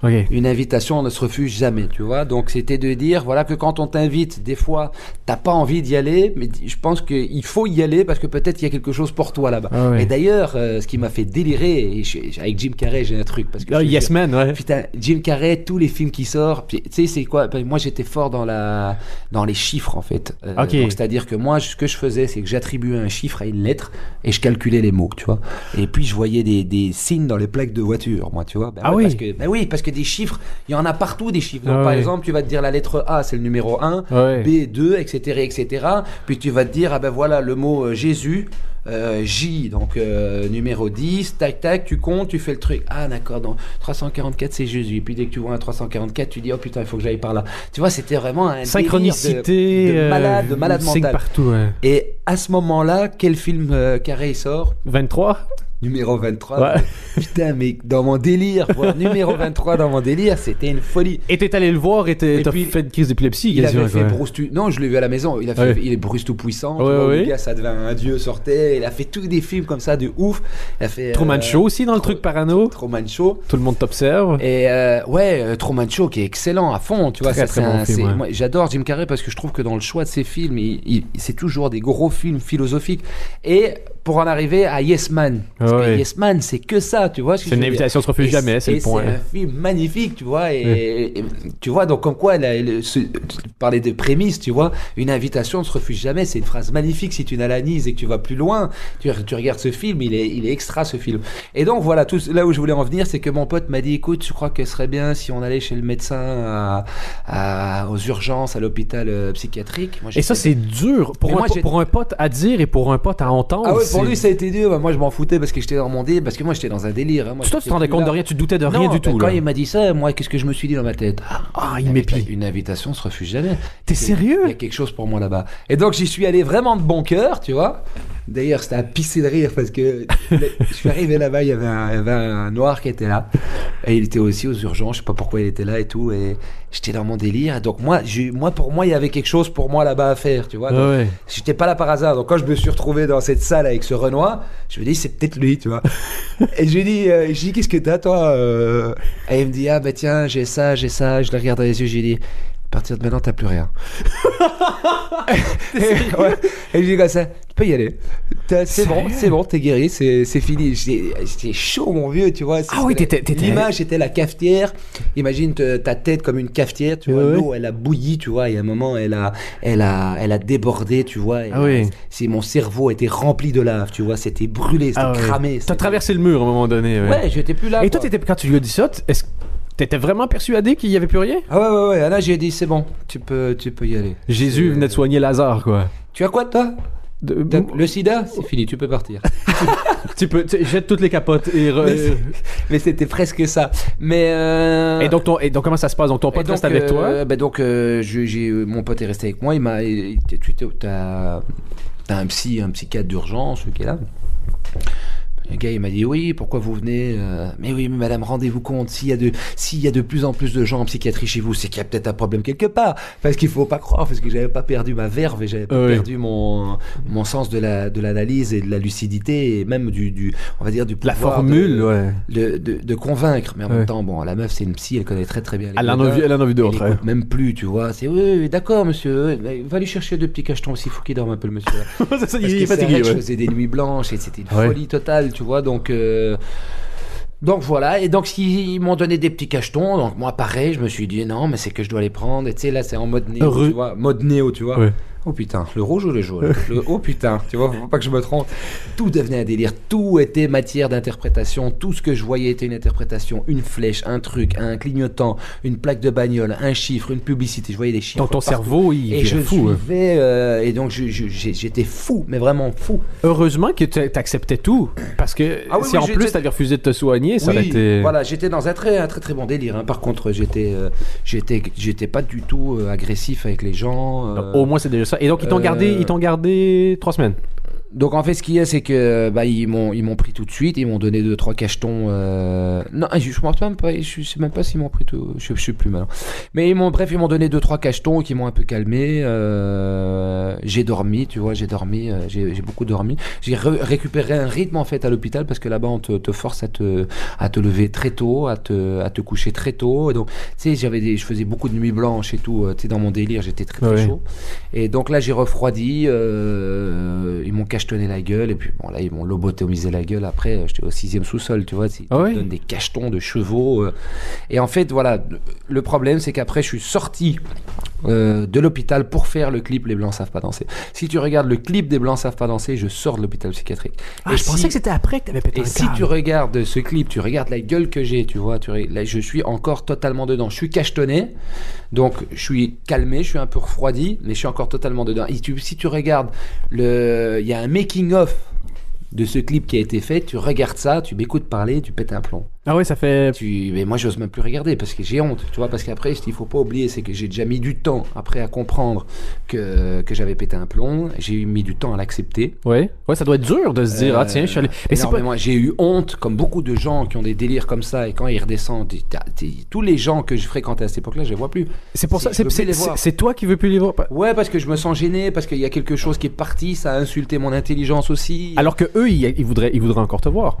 Speaker 1: Okay.
Speaker 2: Une invitation ne se refuse jamais, tu vois. Donc c'était de dire, voilà, que quand on t'invite, des fois, t'as pas envie d'y aller, mais je pense qu'il faut y aller parce que peut-être qu'il y a quelque chose pour toi là-bas.
Speaker 1: Ah ouais.
Speaker 2: Et d'ailleurs, ce qui m'a fait délirer, avec Jim Carrey, j'ai un truc parce que
Speaker 1: Yes Man, ouais.
Speaker 2: Putain, Jim Carrey, tous les films qui sortent, tu sais, c'est quoi? Moi, j'étais fort dans les chiffres en fait.
Speaker 1: Okay.
Speaker 2: Donc, c'est-à-dire que moi, ce que je faisais, c'est que j'attribuais un chiffre à une lettre et je calculais les mots, tu vois. Et puis je voyais des signes dans les plaques de voiture, moi, tu vois. Parce que des chiffres, il y en a partout des chiffres. Donc, par exemple, tu vas te dire la lettre A, c'est le numéro 1, B, 2, etc. Puis tu vas te dire, ah ben voilà, le mot Jésus, J, donc numéro 10, tac, tu comptes, tu fais le truc. Ah d'accord, donc 344 c'est Jésus. Et puis dès que tu vois un 344, tu dis, oh putain, il faut que j'aille par là. Tu vois, c'était vraiment un
Speaker 1: synchronicité
Speaker 2: de malade mental.
Speaker 1: Partout, ouais.
Speaker 2: Et à ce moment-là, quel film Carré sort?
Speaker 1: 23
Speaker 2: Numéro 23. Ouais. Putain, mais dans mon délire, numéro 23 dans mon délire, c'était une folie.
Speaker 1: Et t'es allé le voir et t'as fait une crise d'épilepsie.
Speaker 2: Il avait fait Bruce Non, je l'ai vu à la maison. Il est Bruce Tout-Puissant. Le gars, ça devait un dieu sortait. Il a fait tous des films comme ça de ouf. Il a fait
Speaker 1: Truman Show aussi dans le truc parano.
Speaker 2: Truman Show.
Speaker 1: Tout le monde t'observe.
Speaker 2: Et Truman Show qui est excellent à fond. Tu vois,
Speaker 1: très bon film, ouais.
Speaker 2: Moi, j'adore Jim Carrey parce que je trouve que dans le choix de ses films, c'est toujours des gros films philosophiques. Et pour en arriver à Yes Man. Parce que Yes Man, c'est que ça, tu vois.
Speaker 1: C'est une invitation, on se refuse jamais, c'est le point.
Speaker 2: C'est un film magnifique, tu vois. Et tu vois, donc comme quoi, tu parlais de prémices, tu vois. Une invitation ne se refuse jamais. C'est une phrase magnifique si tu n'analyses et que tu vas plus loin. Tu regardes ce film, il est extra, ce film. Et donc voilà, là où je voulais en venir, c'est que mon pote m'a dit, écoute, je crois que ce serait bien si on allait chez le médecin aux urgences, à l'hôpital psychiatrique.
Speaker 1: Et ça, c'est dur pour un pote à dire et pour un pote à entendre.
Speaker 2: Ah ouais, pour lui, ça a été dur. Moi, je m'en foutais parce que j'étais dans mon délire, parce que moi, j'étais dans un délire. Hein. Moi,
Speaker 1: toi, tu te rendais compte de rien, tu te doutais de rien du tout.
Speaker 2: Quand il m'a dit ça, moi, qu'est-ce que je me suis dit dans ma tête?
Speaker 1: Il m'épie.
Speaker 2: Une invitation se refuse jamais.
Speaker 1: T'es sérieux?
Speaker 2: Il y a quelque chose pour moi là-bas. Et donc, j'y suis allé vraiment de bon cœur, tu vois. D'ailleurs, c'était à pisser de rire parce que je suis arrivé là-bas, il y avait un noir qui était là. Et il était aussi aux urgences, je sais pas pourquoi il était là et tout. Et j'étais dans mon délire. Et donc, pour moi, il y avait quelque chose pour moi là-bas à faire, tu vois. Donc, j'étais pas là par hasard. Donc, quand je me suis retrouvé dans cette salle avec ce Renoir, je me dis, c'est peut-être lui, tu vois. Et je lui dis, qu'est-ce que t'as, toi? Et il me dit, bah tiens, j'ai ça. Je le regarde dans les yeux, j'ai dit, à partir de maintenant, t'as plus rien. Et je dis comme ça, tu peux y aller. C'est bon, t'es guéri, c'est fini. J'étais chaud, mon vieux, tu vois. L'image était la cafetière. Imagine ta tête comme une cafetière, tu vois. L'eau, elle a bouilli, tu vois. Et à un moment, elle a débordé, tu vois. Mon cerveau était rempli de lave, tu vois. C'était brûlé, c'était cramé.
Speaker 1: T'as traversé le mur à un moment donné.
Speaker 2: Ouais, j'étais plus là.
Speaker 1: Et toi, quand tu lui as dit ça, est-ce t'étais vraiment persuadé qu'il n'y avait plus rien?
Speaker 2: Ah ouais. Là, j'ai dit, c'est bon, tu peux y aller.
Speaker 1: Jésus venait de soigner Lazare, quoi.
Speaker 2: Tu as quoi, toi? Le sida, c'est fini, tu peux partir.
Speaker 1: Jette toutes les capotes.
Speaker 2: Mais c'était presque ça. Mais
Speaker 1: Et donc, comment ça se passe? Donc, ton pote reste avec toi?
Speaker 2: Mon pote est resté avec moi. T'as un psychiatre d'urgence qui est là. Le gars, il m'a dit, oui, pourquoi vous venez? Mais oui, mais madame, rendez-vous compte, s'il y a de plus en plus de gens en psychiatrie chez vous, c'est qu'il y a peut-être un problème quelque part. Parce qu'il faut pas croire, parce que j'avais pas perdu ma verve et j'avais pas perdu mon sens de l'analyse et de la lucidité et même on va dire du pouvoir.
Speaker 1: La formule,
Speaker 2: de convaincre. Mais en même temps, bon, la meuf, c'est une psy, elle connaît très très bien les
Speaker 1: Elle en a vu d'autres.
Speaker 2: Elle écoute même plus, tu vois. C'est, oui, d'accord, monsieur. Va lui chercher 2 petits cachetons aussi, faut qu'il dorme un peu, le monsieur.
Speaker 1: C'est ça,
Speaker 2: il est fatigué. Je faisais des nuits blanches et c'était une folie totale, tu vois, donc voilà, et donc ils m'ont donné des petits cachetons, donc moi pareil, je me suis dit non, mais c'est que je dois les prendre, et tu sais, là c'est en mode néo, tu vois. Ouais. Oh putain, le rouge ou le jaune? Oh putain, tu vois, faut pas que je me trompe. Tout devenait un délire, tout était matière d'interprétation, tout ce que je voyais était une interprétation, une flèche, un truc, un clignotant, une plaque de bagnole, un chiffre, une publicité, je voyais des chiffres.
Speaker 1: Dans ton cerveau,
Speaker 2: et je suivais, et donc j'étais fou, mais vraiment fou.
Speaker 1: Heureusement que tu acceptais tout, parce que si en plus t'avais refusé de te soigner, ça aurait été...
Speaker 2: Voilà, j'étais dans un très très bon délire, hein. Par contre, j'étais pas du tout agressif avec les gens.
Speaker 1: Au moins c'est déjà ça. Et donc ils t'ont gardé 3 semaines.
Speaker 2: Donc en fait ce qu'il y a, c'est que ils m'ont pris tout de suite, ils m'ont donné 2-3 cachetons. Non, je me rappelle même pas, je sais même pas s'ils m'ont pris tout, je sais plus maintenant. Mais ils m'ont donné 2-3 cachetons qui m'ont un peu calmé. J'ai dormi, tu vois, j'ai beaucoup dormi. J'ai récupéré un rythme en fait à l'hôpital parce que là-bas on te force à te lever très tôt, à te coucher très tôt. Et donc tu sais, je faisais beaucoup de nuits blanches et tout. Tu sais, dans mon délire, j'étais très très chaud. Et donc là j'ai refroidi. Ils m'ont cachetonné la gueule et puis bon là ils m'ont lobotomisé la gueule. Après j'étais au 6e sous-sol, tu vois, ils te donnent des cachetons de chevaux. Et en fait voilà, le problème c'est qu'après je suis sorti de l'hôpital pour faire le clip Les Blancs savent pas danser. Si tu regardes le clip des Blancs savent pas danser, je sors de l'hôpital psychiatrique.
Speaker 1: Je pensais que c'était après que t'avais pété un câble.
Speaker 2: Et si tu regardes ce clip, tu regardes la gueule que j'ai, tu vois, là je suis encore totalement dedans. Je suis cachetonné, donc je suis calmé, je suis un peu refroidi, mais je suis encore totalement dedans. Et si tu regardes il y a un making of de ce clip qui a été fait, tu regardes ça, tu m'écoutes parler, tu pètes un plomb.
Speaker 1: Ah ouais, ça fait...
Speaker 2: Mais moi, j'ose même plus regarder parce que j'ai honte, tu vois, parce qu'après, ce qu'il faut pas oublier, c'est que j'ai déjà mis du temps après à comprendre que j'avais pété un plomb, j'ai mis du temps à l'accepter.
Speaker 1: Ouais, ça doit être dur de se dire, tiens, je suis allé...
Speaker 2: Mais j'ai eu honte, comme beaucoup de gens qui ont des délires comme ça, et quand ils redescendent, tous les gens que je fréquentais à cette époque-là, je les vois plus.
Speaker 1: C'est pour ça, c'est toi qui veux plus les voir.
Speaker 2: Ouais, parce que je me sens gêné, parce qu'il y a quelque chose qui est parti, ça a insulté mon intelligence aussi.
Speaker 1: Alors que eux, ils voudraient encore te voir.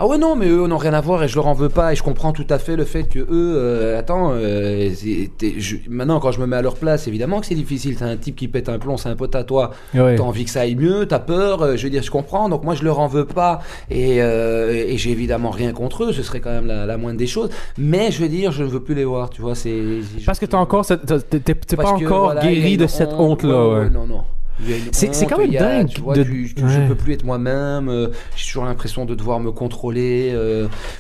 Speaker 2: Ah ouais, non, mais eux n'ont rien à voir et je leur en veux pas et je comprends tout à fait le fait que eux, maintenant quand je me mets à leur place, évidemment que c'est difficile. T'as un type qui pète un plomb, c'est un pote à toi,
Speaker 1: Ouais.
Speaker 2: t'as envie que ça aille mieux, t'as peur, je veux dire, je comprends, donc moi je leur en veux pas et j'ai évidemment rien contre eux, ce serait quand même la moindre des choses, mais je veux dire, je ne veux plus les voir, tu vois,
Speaker 1: Parce que t'es pas
Speaker 2: parce que,
Speaker 1: encore
Speaker 2: voilà, il y a
Speaker 1: guéri
Speaker 2: une
Speaker 1: de cette
Speaker 2: honte,
Speaker 1: honte-là.
Speaker 2: ouais,
Speaker 1: Ouais.
Speaker 2: non, non. Il y a une
Speaker 1: C'est
Speaker 2: honte,
Speaker 1: quand même
Speaker 2: il y a,
Speaker 1: dingue
Speaker 2: tu vois,
Speaker 1: de-
Speaker 2: je
Speaker 1: ouais.
Speaker 2: peux plus être moi-même, j'ai toujours l'impression de devoir me contrôler,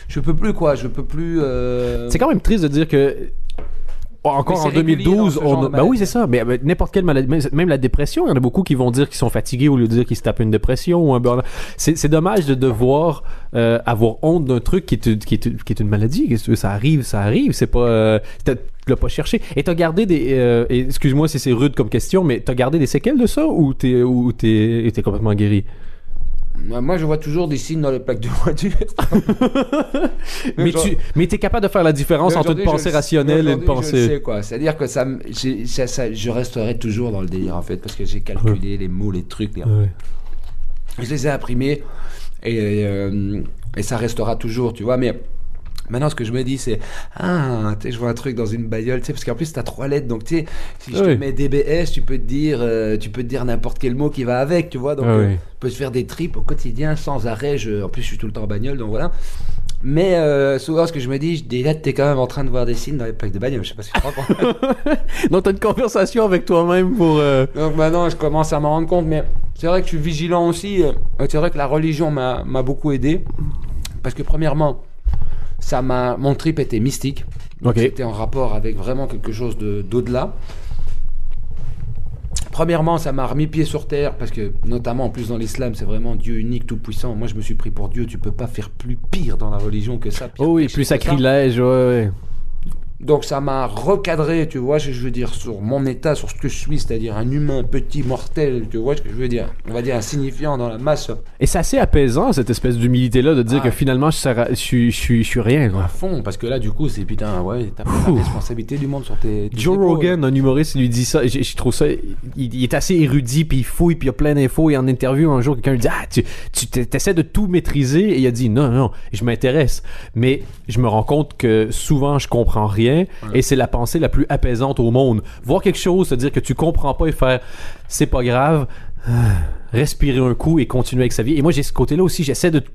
Speaker 2: je peux plus quoi, je peux plus.
Speaker 1: C'est quand même triste de dire que encore
Speaker 2: Mais
Speaker 1: en
Speaker 2: c'est régulier
Speaker 1: 2012,
Speaker 2: dans ce genre de
Speaker 1: ben oui,
Speaker 2: maladie.
Speaker 1: c'est ça. Mais n'importe quelle maladie, même la dépression, il y en a beaucoup qui vont dire qu'ils sont fatigués au lieu de dire qu'ils se tapent une dépression ou un burn-out. C'est dommage de devoir avoir honte d'un truc qui est une maladie. Qu'est-ce que tu veux, ça arrive. C'est pas, tu l'as pas cherché. Et t'as gardé des, et excuse-moi si c'est rude comme question, mais t'as gardé des séquelles de ça ou t'es complètement guéri?
Speaker 2: Moi, je vois toujours des signes dans les plaques de voiture.
Speaker 1: Mais t'es capable de faire la différence entre une pensée rationnelle et une
Speaker 2: Je le
Speaker 1: pensée.
Speaker 2: sais, quoi. C'est-à-dire que je resterai toujours dans le délire, en fait, parce que j'ai calculé les mots, les trucs.
Speaker 1: Ouais.
Speaker 2: Je les ai imprimés et ça restera toujours, tu vois. Mais maintenant, ce que je me dis, c'est tu sais, je vois un truc dans une bagnole, tu sais, parce qu'en plus, t'as 3 lettres, donc tu sais, si je te mets DBS, tu peux te dire n'importe quel mot qui va avec, tu vois. Donc,
Speaker 1: Oui.
Speaker 2: je peux se faire des trips au quotidien sans arrêt. En plus, je suis tout le temps en bagnole, donc voilà. Mais souvent, ce que je me dis, là, t'es quand même en train de voir des signes dans les plaques de bagnole. Je sais pas si tu crois.
Speaker 1: Donc t'as une conversation avec toi-même pour.
Speaker 2: Donc maintenant, je commence à m'en rendre compte, mais c'est vrai que je suis vigilant aussi. C'est vrai que la religion m'a beaucoup aidé. Parce que premièrement, mon trip était mystique. Donc
Speaker 1: Ok.
Speaker 2: c'était en rapport avec vraiment quelque chose d'au-delà. Premièrement, ça m'a remis pied sur terre parce que, notamment en plus dans l'islam, c'est vraiment Dieu unique, tout puissant. Moi, je me suis pris pour Dieu. Tu peux pas faire plus pire dans la religion que ça. Pire
Speaker 1: Oh oui,
Speaker 2: péché
Speaker 1: plus
Speaker 2: que ça.
Speaker 1: sacrilège, ouais.
Speaker 2: Donc ça m'a recadré, tu vois, je veux dire, sur mon état, sur ce que je suis, c'est-à-dire un humain petit, mortel, tu vois ce que je veux dire. On va dire insignifiant dans la masse.
Speaker 1: Et c'est assez apaisant, cette espèce d'humilité-là, de dire
Speaker 2: Ah.
Speaker 1: que finalement, je suis rien,
Speaker 2: À
Speaker 1: quoi.
Speaker 2: fond, parce que là, du coup, c'est putain, ouais, t'as pas la responsabilité du monde sur tes
Speaker 1: Joe
Speaker 2: épaules.
Speaker 1: Rogan, un humoriste, il lui dit ça. Je trouve ça. Il est assez érudit, puis il fouille, puis il y a plein d'infos. Et en interview, un jour, quelqu'un lui dit tu t'essaies de tout maîtriser. Et il a dit non, je m'intéresse. Mais je me rends compte que souvent, je comprends rien.
Speaker 2: Ouais.
Speaker 1: Et c'est la pensée la plus apaisante au monde. Voir quelque chose, se dire que tu comprends pas et faire c'est pas grave. Respirer un coup et continuer avec sa vie. Et moi, j'ai ce côté-là aussi.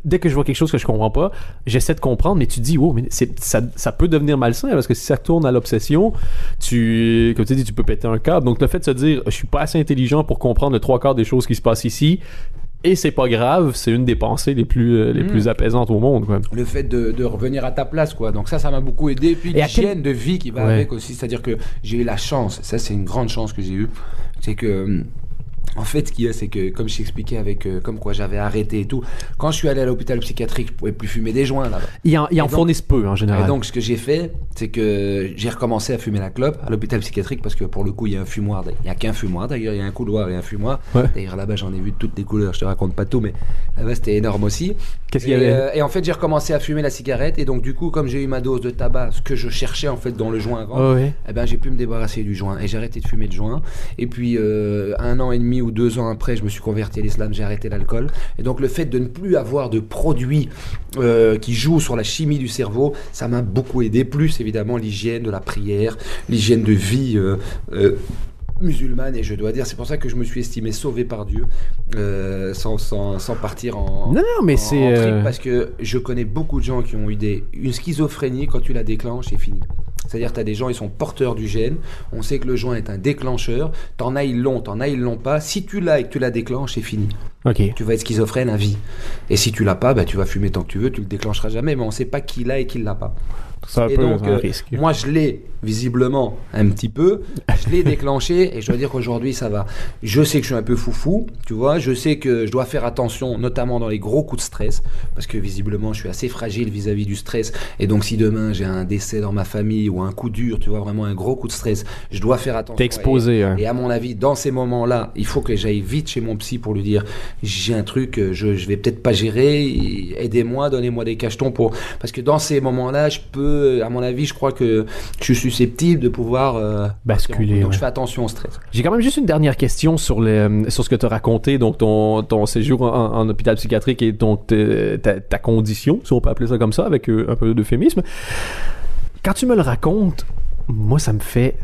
Speaker 1: Dès que je vois quelque chose que je comprends pas, j'essaie de comprendre, mais tu te dis, oh, mais ça peut devenir malsain parce que si ça tourne à l'obsession, comme tu dis, tu peux péter un câble. Donc, le fait de se dire, je suis pas assez intelligent pour comprendre le 3/4 des choses qui se passent ici, et c'est pas grave, c'est une des pensées les plus apaisantes au monde, quoi.
Speaker 2: Le fait de revenir à ta place, quoi. Donc ça m'a beaucoup aidé. Puis
Speaker 1: Et à
Speaker 2: l'hygiène de vie qui va
Speaker 1: Ouais.
Speaker 2: avec aussi. C'est-à-dire que j'ai eu la chance, ça c'est une grande chance que j'ai eue, c'est que... En fait, ce qu'il y a, c'est que, comme je t'expliquais comme quoi j'avais arrêté et tout, quand je suis allé à l'hôpital psychiatrique, je pouvais plus fumer des joints là-bas.
Speaker 1: Ils en
Speaker 2: donc-
Speaker 1: fournissent peu, en général.
Speaker 2: Et donc, ce que j'ai fait, c'est que j'ai recommencé à fumer la clope à l'hôpital psychiatrique parce que pour le coup, il y a un fumoir. Il n'y a qu'un fumoir d'ailleurs, il y a un couloir et un fumoir.
Speaker 1: Ouais.
Speaker 2: D'ailleurs, là-bas, j'en ai vu de toutes les couleurs. Je te raconte pas tout, mais là-bas, c'était énorme aussi.
Speaker 1: Qu'est-ce qu'il y avait
Speaker 2: Et en fait, j'ai recommencé à fumer la cigarette. Et donc, du coup, comme j'ai eu ma dose de tabac, ce que je cherchais en fait dans le joint avant,
Speaker 1: Oh, ouais.
Speaker 2: eh ben, j'ai pu me débarrasser du joint. Et j'ai arrêté de fumer le joint. Et puis, 1 an et demi ou 2 ans après, je me suis converti à l'islam, j'ai arrêté l'alcool. Et donc, le fait de ne plus avoir de produits qui jouent sur la chimie du cerveau, ça m'a beaucoup aidé. Plus, évidemment, l'hygiène de la prière, l'hygiène de vie musulmane. Et je dois dire, c'est pour ça que je me suis estimé sauvé par Dieu, sans partir en...
Speaker 1: Non, mais
Speaker 2: en
Speaker 1: c'est.
Speaker 2: trip, parce que je connais beaucoup de gens qui ont eu une schizophrénie. Quand tu la déclenches, c'est fini. C'est-à-dire, tu as des gens, ils sont porteurs du gène. On sait que le joint est un déclencheur. T'en as, ils l'ont. T'en as, ils l'ont pas. Si tu l'as et que tu la déclenches, c'est fini.
Speaker 1: Ok.
Speaker 2: Tu vas être schizophrène à vie. Et si tu l'as pas, bah, tu vas fumer tant que tu veux. Tu le déclencheras jamais. Mais on sait pas qui l'a et qui l'a pas.
Speaker 1: C'est un
Speaker 2: Et
Speaker 1: peu
Speaker 2: donc,
Speaker 1: un risque.
Speaker 2: moi, je l'ai visiblement un petit peu. Je l'ai déclenché et je dois dire qu'aujourd'hui, ça va. Je sais que je suis un peu foufou, tu vois. Je sais que je dois faire attention, notamment dans les gros coups de stress, parce que visiblement, je suis assez fragile vis-à-vis du stress. Et donc, si demain, j'ai un décès dans ma famille ou un coup dur, tu vois, vraiment un gros coup de stress, je dois faire attention.
Speaker 1: T'es exposé.
Speaker 2: Et à mon avis, dans ces moments-là, il faut que j'aille vite chez mon psy pour lui dire j'ai un truc, je vais peut-être pas gérer, aidez-moi, donnez-moi des cachetons parce que dans ces moments-là, je peux, à mon avis, je crois que je suis susceptible de pouvoir
Speaker 1: basculer.
Speaker 2: Donc je fais attention au stress.
Speaker 1: J'ai quand même juste une dernière question sur ce que tu as raconté, donc ton séjour en hôpital psychiatrique et donc ta condition, si on peut appeler ça comme ça, avec un peu d'euphémisme. Quand tu me le racontes, moi, ça me fait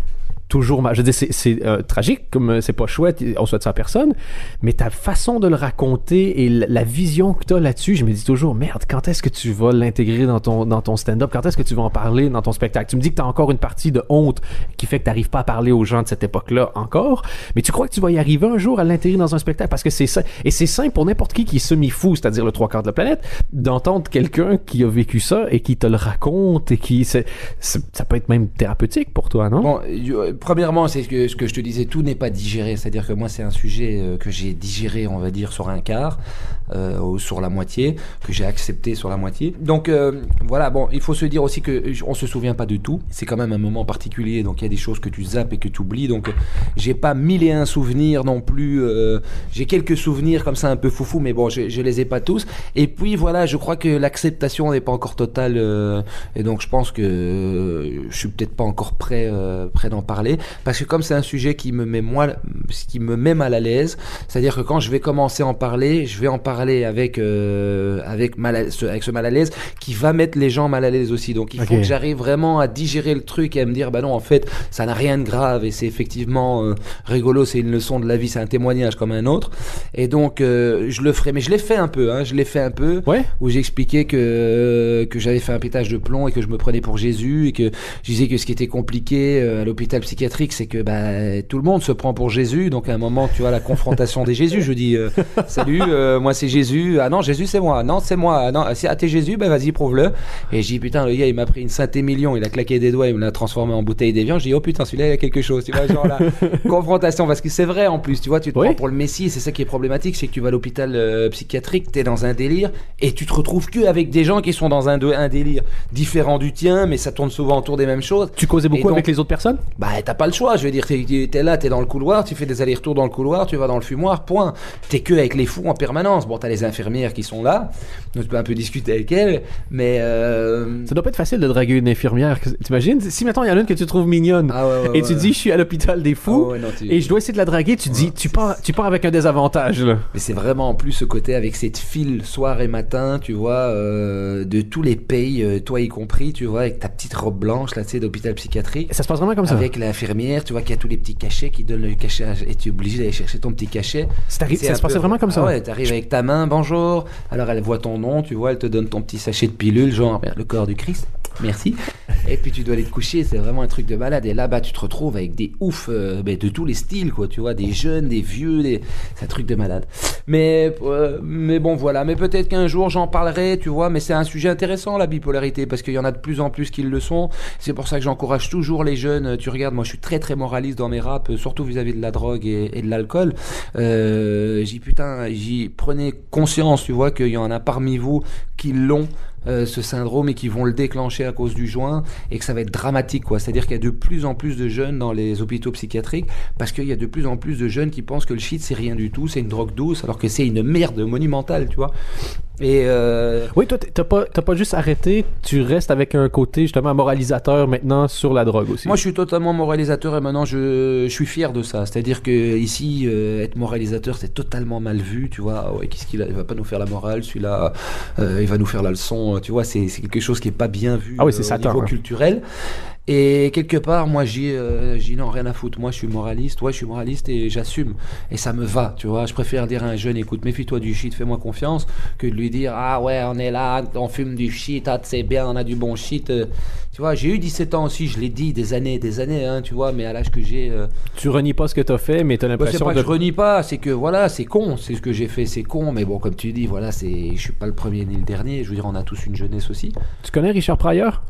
Speaker 1: toujours mal. Je veux dire, c'est tragique, comme c'est pas chouette, on souhaite ça à personne, mais ta façon de le raconter et la vision que tu as là-dessus, je me dis toujours, merde, quand est-ce que tu vas l'intégrer dans ton stand-up? Quand est-ce que tu vas en parler dans ton spectacle? Tu me dis que tu as encore une partie de honte qui fait que tu n'arrives pas à parler aux gens de cette époque-là encore, mais tu crois que tu vas y arriver un jour à l'intégrer dans un spectacle? Parce que c'est ça. Et c'est simple pour n'importe qui est semi-fou, c'est-à-dire le 3/4 de la planète, d'entendre quelqu'un qui a vécu ça et qui te le raconte et ça peut être même thérapeutique pour toi, non?
Speaker 2: Bon, premièrement, c'est ce que je te disais, tout n'est pas digéré. C'est-à-dire que moi, c'est un sujet que j'ai digéré, on va dire, sur un quart, ou sur la moitié, que j'ai accepté sur la moitié. Donc, voilà, bon, il faut se dire aussi qu'on se souvient pas de tout. C'est quand même un moment particulier, donc il y a des choses que tu zappes et que tu oublies. Donc, j'ai pas 1001 souvenirs non plus. J'ai quelques souvenirs comme ça un peu foufou, mais bon, je les ai pas tous. Et puis, voilà, je crois que l'acceptation n'est pas encore totale. Et donc, je pense que je suis peut-être pas encore prêt d'en parler. Parce que comme c'est un sujet qui me met mal à l'aise, c'est-à-dire que quand je vais commencer à en parler, je vais en parler avec ce mal à l'aise qui va mettre les gens mal à l'aise aussi. Donc il faut que j'arrive vraiment à digérer le truc et à me dire, bah non, en fait, ça n'a rien de grave et c'est effectivement rigolo, c'est une leçon de la vie, c'est un témoignage comme un autre. Et donc je le ferai, mais je l'ai fait un peu,
Speaker 1: Ouais.
Speaker 2: Où j'expliquais que j'avais fait un pétage de plomb et que je me prenais pour Jésus et que je disais que ce qui était compliqué à l'hôpital psychiatrique, c'est que tout le monde se prend pour Jésus. Donc à un moment, tu vois, la confrontation des Jésus, je dis salut, moi c'est Jésus. Ah non, Jésus c'est moi. Non, c'est moi. Ah non, si t'es Jésus, vas-y, prouve-le. Et je dis putain, le gars il m'a pris une Saint-Émilion, il a claqué des doigts, il me l'a transformé en bouteille d'évian. Je dis oh putain, celui-là il a quelque chose, tu vois, genre la confrontation, parce que c'est vrai en plus, tu vois, tu te prends pour le Messie. C'est ça qui est problématique, c'est que tu vas à l'hôpital psychiatrique, t'es dans un délire et tu te retrouves que avec des gens qui sont dans un délire différent du tien, mais ça tourne souvent autour des mêmes choses.
Speaker 1: Tu causais beaucoup avec les autres personnes?
Speaker 2: T'as pas le choix, je veux dire, t'es là, t'es dans le couloir, tu fais des allers-retours dans le couloir, tu vas dans le fumoir, point. T'es que avec les fous en permanence. Bon, t'as les infirmières qui sont là, donc tu peux un peu discuter avec elles, mais
Speaker 1: ça doit pas être facile de draguer une infirmière. T'imagines? Si maintenant il y en a une que tu trouves mignonne et tu dis je suis à l'hôpital des fous et je dois essayer de la draguer, tu dis tu pars avec un désavantage là.
Speaker 2: Mais c'est vraiment en plus ce côté avec cette file soir et matin, tu vois, de tous les pays, toi y compris, tu vois, avec ta petite robe blanche là, tu sais, d'hôpital psychiatrique.
Speaker 1: Et ça se passe vraiment comme ça.
Speaker 2: Avec l'infirmière, tu vois, qui a tous les petits cachets, qui donne le cachet et tu es obligé d'aller chercher ton petit cachet.
Speaker 1: Ça se passait vraiment comme ça.
Speaker 2: Ouais, t'arrives avec ta main, bonjour. Alors elle voit ton nom, tu vois, elle te donne ton petit sachet de pilule, genre le corps du Christ. Merci. Et puis tu dois aller te coucher, c'est vraiment un truc de malade. Et là-bas, tu te retrouves avec des oufs de tous les styles, quoi. Tu vois, des jeunes, des vieux, c'est un truc de malade. Mais bon, voilà. Mais peut-être qu'un jour j'en parlerai, tu vois. Mais c'est un sujet intéressant, la bipolarité, parce qu'il y en a de plus en plus qui le sont. C'est pour ça que j'encourage toujours les jeunes. Tu regardes, moi, je suis très très moraliste dans mes raps, surtout vis-à-vis de la drogue et de l'alcool. J'y prenez conscience, tu vois, qu'il y en a parmi vous qui l'ont. Ce syndrome et qui vont le déclencher à cause du joint et que ça va être dramatique, quoi. C'est-à-dire qu'il y a de plus en plus de jeunes dans les hôpitaux psychiatriques parce qu'il y a de plus en plus de jeunes qui pensent que le shit c'est rien du tout, c'est une drogue douce alors que c'est une merde monumentale, tu vois. Et
Speaker 1: oui, toi t'as pas juste arrêté, tu restes avec un côté justement moralisateur maintenant sur la drogue aussi.
Speaker 2: Moi je suis totalement moralisateur et maintenant je suis fier de ça. C'est-à-dire que ici être moralisateur c'est totalement mal vu, tu vois. Ah ouais, qu'est-ce qu'il va pas nous faire la morale, celui-là il va nous faire la leçon, tu vois, c'est quelque chose qui est pas bien vu
Speaker 1: au
Speaker 2: niveau culturel. Et quelque part, moi, j'ai non, rien à foutre. Moi, je suis moraliste et j'assume. Et ça me va, tu vois. Je préfère dire à un jeune, écoute, méfie-toi du shit, fais-moi confiance, que de lui dire, ah ouais, on est là, on fume du shit, ah, c'est bien, on a du bon shit. Tu vois, j'ai eu 17 ans aussi, je l'ai dit, des années, hein, tu vois, mais à l'âge que j'ai...
Speaker 1: Tu renies pas ce que t'as fait, mais t'as l'impression
Speaker 2: c'est pas que je renie pas, c'est que, voilà, c'est con, c'est ce que j'ai fait, c'est con, mais bon, comme tu dis, voilà, je suis pas le premier ni le dernier, je veux dire, on a tous une jeunesse aussi.
Speaker 1: Tu connais Richard Pryor?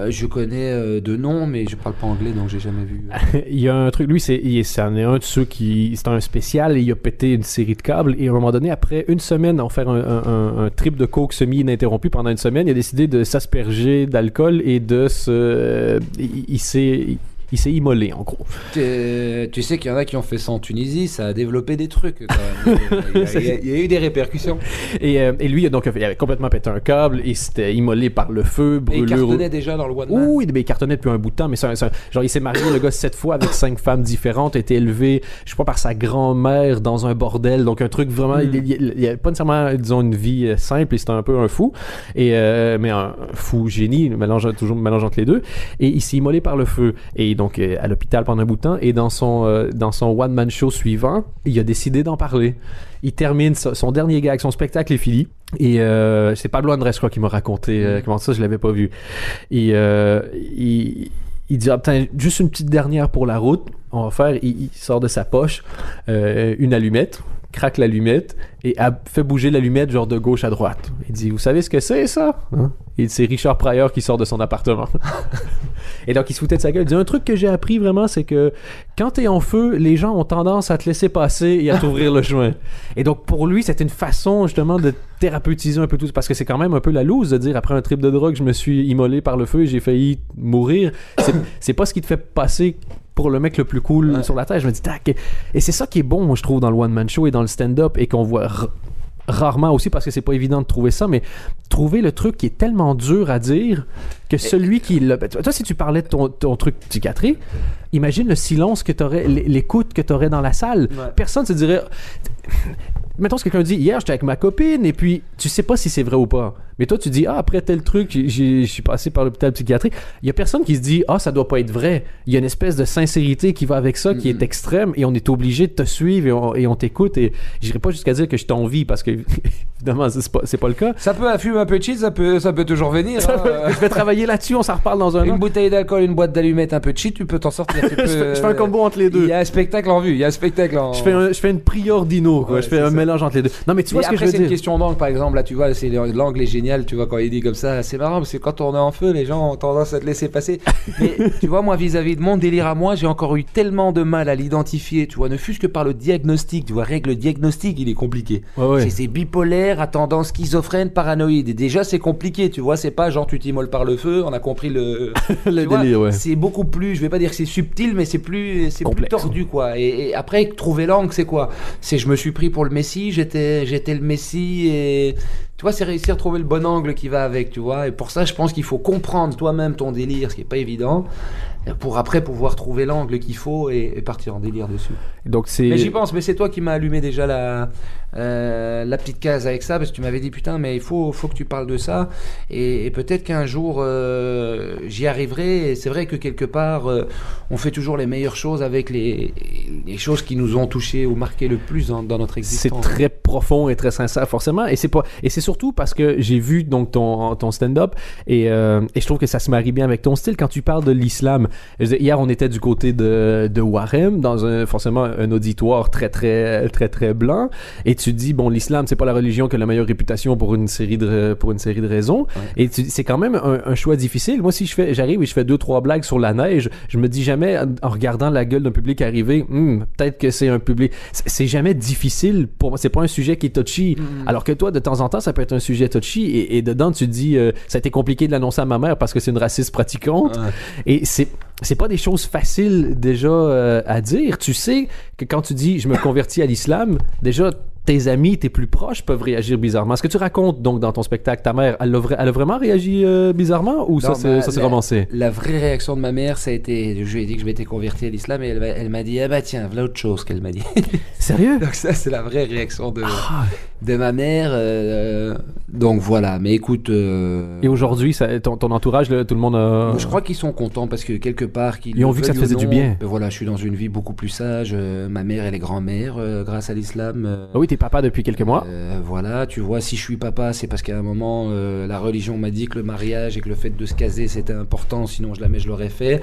Speaker 2: Je connais de nom, mais je parle pas anglais, donc j'ai jamais vu.
Speaker 1: Il y a un truc, lui, c'en est un de ceux qui... C'est un spécial, et il a pété une série de câbles, et à un moment donné, après une semaine, en faire un trip de coke semi-ininterrompu pendant une semaine, il a décidé de s'asperger d'alcool et de se... Il s'est immolé, en gros.
Speaker 2: Tu sais qu'il y en a qui ont fait ça en Tunisie, ça a développé des trucs. Quand même. Il y a eu des répercussions.
Speaker 1: Et lui, donc, il avait complètement pété un câble, il s'était immolé par le feu, brûlure.
Speaker 2: Et il cartonnait déjà dans le One Man.
Speaker 1: Oui, il cartonnait depuis un bout de temps, mais genre, il s'est marié, le gars, 7 fois avec 5 femmes différentes, a été élevé, je sais pas, par sa grand-mère dans un bordel, donc un truc vraiment, il a pas nécessairement, disons, une vie simple, et c'était un peu un fou, mais un fou génie, toujours mélange entre les deux, et il s'est immolé par le feu, et donc à l'hôpital pendant un bout de temps, et dans son one-man show suivant, il a décidé d'en parler. Il termine son dernier gag, son spectacle est fini. Et c'est Pablo Andrés, je crois, qui m'a raconté comment ça, je l'avais pas vu. Et il dit, putain, juste une petite dernière pour la route. On va faire, il sort de sa poche une allumette, craque l'allumette et fait bouger l'allumette genre de gauche à droite. Il dit, vous savez ce que c'est, ça? Hein? Et c'est Richard Pryor qui sort de son appartement. Et donc, il se foutait de sa gueule. Il dit, un truc que j'ai appris vraiment, c'est que quand t'es en feu, les gens ont tendance à te laisser passer et à t'ouvrir le chemin. Et donc, pour lui, c'était une façon, justement, de thérapeutiser un peu tout. Parce que c'est quand même un peu la loose de dire, après un trip de drogue, je me suis immolé par le feu et j'ai failli mourir. C'est pas ce qui te fait passer pour le mec le plus cool sur la terre. Je me dis, tac. Et c'est ça qui est bon, moi, je trouve, dans le one-man show et dans le stand-up, et qu'on voit rarement aussi, parce que c'est pas évident de trouver ça, mais trouver le truc qui est tellement dur à dire que celui qui l'a... Toi, si tu parlais de ton truc psychiatrique, imagine le silence que t'aurais, l'écoute que t'aurais dans la salle. Ouais. Personne se dirait... Mettons que quelqu'un dit, hier, j'étais avec ma copine, et puis tu sais pas si c'est vrai ou pas. Mais toi, tu dis, après tel truc, je suis passé par l'hôpital psychiatrique. Il y a personne qui se dit, ça doit pas être vrai. Il y a une espèce de sincérité qui va avec ça, qui est extrême, et on est obligé de te suivre, et on t'écoute, et j'irai pas jusqu'à dire que je t'envie, parce que, évidemment, c'est pas le cas.
Speaker 2: Ça peut fumer un peu de cheese, ça peut toujours venir.
Speaker 1: Je vais travailler là-dessus, on s'en reparle dans un an.
Speaker 2: Une bouteille d'alcool, une boîte d'allumettes, un peu de cheese, tu peux t'en sortir.
Speaker 1: Je fais un combo entre les deux.
Speaker 2: Il y a un spectacle en vue,
Speaker 1: Je fais une prior dino, quoi. Je fais un mélange entre les deux. Non, mais tu vois ce que je veux dire.
Speaker 2: Après, c'est une question d'angle, par exemple. Là, tu vois, l'angle est génial, tu vois, quand il dit comme ça, c'est marrant, parce que quand on est en feu, les gens ont tendance à te laisser passer. Mais tu vois, moi, vis-à-vis de mon délire à moi, j'ai encore eu tellement de mal à l'identifier, tu vois, ne fût-ce que par le diagnostic. Tu vois, le diagnostic, il est compliqué.
Speaker 1: Ouais.
Speaker 2: C'est bipolaire, à tendance schizophrène, paranoïde. Et déjà, c'est compliqué, tu vois, c'est pas genre tu t'immoles par le feu, on a compris le
Speaker 1: délire, ouais.
Speaker 2: C'est beaucoup plus, je vais pas dire que c'est subtil, mais c'est plus tordu, quoi. Et après, trouver l'angle, c'est quoi? C'est je me suis pris pour le Messie, j'étais le Messie, et tu vois, c'est réussir à trouver le bon angle qui va avec, tu vois. Et pour ça, je pense qu'il faut comprendre toi-même ton délire, ce qui est pas évident, pour après pouvoir trouver l'angle qu'il faut et partir en délire dessus.
Speaker 1: Donc
Speaker 2: mais j'y pense, mais c'est toi qui m'as allumé déjà la petite case avec ça, parce que tu m'avais dit putain, mais il faut que tu parles de ça, et peut-être qu'un jour j'y arriverai. Et c'est vrai que quelque part on fait toujours les meilleures choses avec les choses qui nous ont touchés ou marqué le plus dans notre existence.
Speaker 1: C'est très profond et très sincère, forcément, et c'est surtout parce que j'ai vu donc ton stand-up, et je trouve que ça se marie bien avec ton style quand tu parles de l'islam. Hier, on était du côté de Warem, dans forcément un auditoire très très très très blanc, et tu dis, bon, l'islam, c'est pas la religion qui a la meilleure réputation pour une série de raisons, et c'est quand même un choix difficile. Moi, si j'arrive et je fais 2-3 blagues sur la neige, je me dis jamais, en regardant la gueule d'un public arriver, peut-être que c'est un public... C'est jamais difficile pour moi, c'est pas un sujet qui est touchy, alors que toi, de temps en temps, ça peut être un sujet touchy, et dedans, tu te dis, ça a été compliqué de l'annoncer à ma mère parce que c'est une raciste pratiquante, et c'est pas des choses faciles déjà à dire. Tu sais que quand tu dis je me convertis à l'islam, déjà tes amis, tes plus proches peuvent réagir bizarrement. Ce que tu racontes donc dans ton spectacle, ta mère, elle a vraiment réagi bizarrement, ou non, ça c'est romancé? La
Speaker 2: vraie réaction de ma mère, ça a été, je lui ai dit que je m'étais converti à l'islam, et elle m'a dit, tiens, voilà autre chose qu'elle m'a dit.
Speaker 1: Sérieux?
Speaker 2: Donc ça, c'est la vraie réaction de ma mère. Donc voilà, mais écoute...
Speaker 1: Et aujourd'hui, ton entourage, tout le monde a...
Speaker 2: Je crois qu'ils sont contents, parce que quelque part...
Speaker 1: Ils ont vu que ça te faisait du bien.
Speaker 2: Voilà, je suis dans une vie beaucoup plus sage. Ma mère, elle est grand-mère grâce à l'islam.
Speaker 1: Oui, t'es papa depuis quelques mois.
Speaker 2: Voilà, tu vois, si je suis papa, c'est parce qu'à un moment, la religion m'a dit que le mariage et que le fait de se caser, c'était important, sinon jamais je l'aurais fait.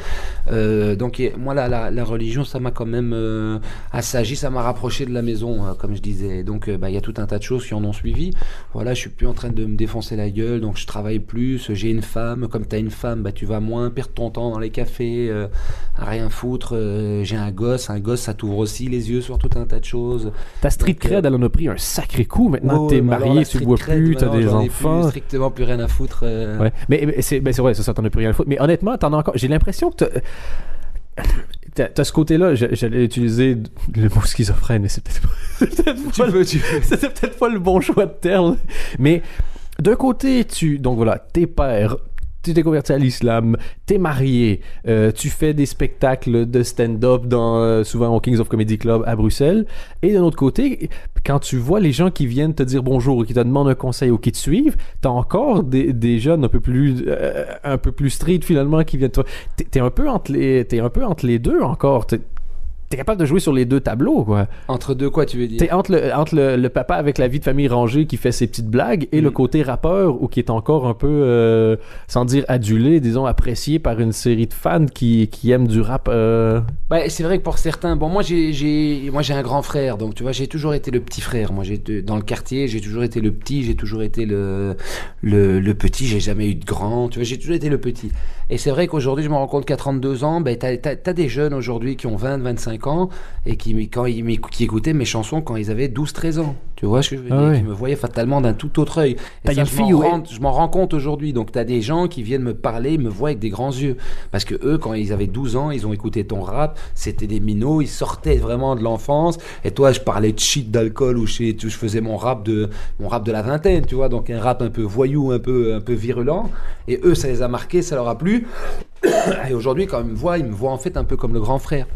Speaker 2: Donc moi, la religion, ça m'a quand même assagi, ça m'a rapproché de la maison, comme je disais. Donc il y a tout un tas de choses qui en ont suivi. Voilà, je suis plus en train de me défoncer la gueule, donc je travaille plus, j'ai une femme. Comme t'as une femme, tu vas moins perdre ton temps dans les cafés, à rien foutre. J'ai un gosse, ça t'ouvre aussi les yeux sur tout un tas de choses.
Speaker 1: Ta street cred, elle en a pris un sacré coup. Maintenant, t'es marié, tu bois plus, t'as des enfants.
Speaker 2: Ai strictement plus rien à foutre.
Speaker 1: Ouais. Mais c'est vrai, ça t'en a plus rien à foutre. Mais honnêtement, t'en as encore. J'ai l'impression que t'as ce côté-là, j'allais utiliser le mot schizophrène, mais c'est peut-être pas le bon choix de terme. Mais d'un côté, donc voilà, t'es père, tu t'es converti à l'islam, t'es marié, tu fais des spectacles de stand-up souvent au Kings of Comedy Club à Bruxelles. Et d'un autre côté, quand tu vois les gens qui viennent te dire bonjour ou qui te demandent un conseil ou qui te suivent, t'as encore des jeunes un peu plus street finalement qui viennent te... T'es un peu entre les deux encore. T'es capable de jouer sur les deux tableaux, quoi.
Speaker 2: Entre deux quoi, tu veux dire?
Speaker 1: T'es entre le papa avec la vie de famille rangée qui fait ses petites blagues et le côté rappeur ou qui est encore un peu, sans dire adulé, disons apprécié par une série de fans qui aiment du rap.
Speaker 2: Bah, c'est vrai que pour certains, bon, moi j'ai un grand frère, donc tu vois, j'ai toujours été le petit frère. Moi, dans le quartier, j'ai toujours été le petit, j'ai toujours été le petit, j'ai jamais eu de grand, tu vois, j'ai toujours été le petit. Et c'est vrai qu'aujourd'hui, je me rends compte qu'à 32 ans, ben, t'as des jeunes aujourd'hui qui ont 20, 25 ans et qui écoutaient mes chansons quand ils avaient 12, 13 ans. Tu vois ce que je veux dire? Qui me voyaient fatalement d'un tout autre œil. Et ça, je m'en rends compte aujourd'hui. Donc, t'as des gens qui viennent me parler, me voient avec des grands yeux. Parce que eux, quand ils avaient 12 ans, ils ont écouté ton rap, c'était des minots, ils sortaient vraiment de l'enfance. Et toi, je parlais de shit, d'alcool, ou je faisais mon rap de la vingtaine, tu vois. Donc, un rap un peu voyou, un peu virulent. Et eux, ça les a marqués, ça leur a plu. Et aujourd'hui, quand ils me voient en fait un peu comme le grand frère.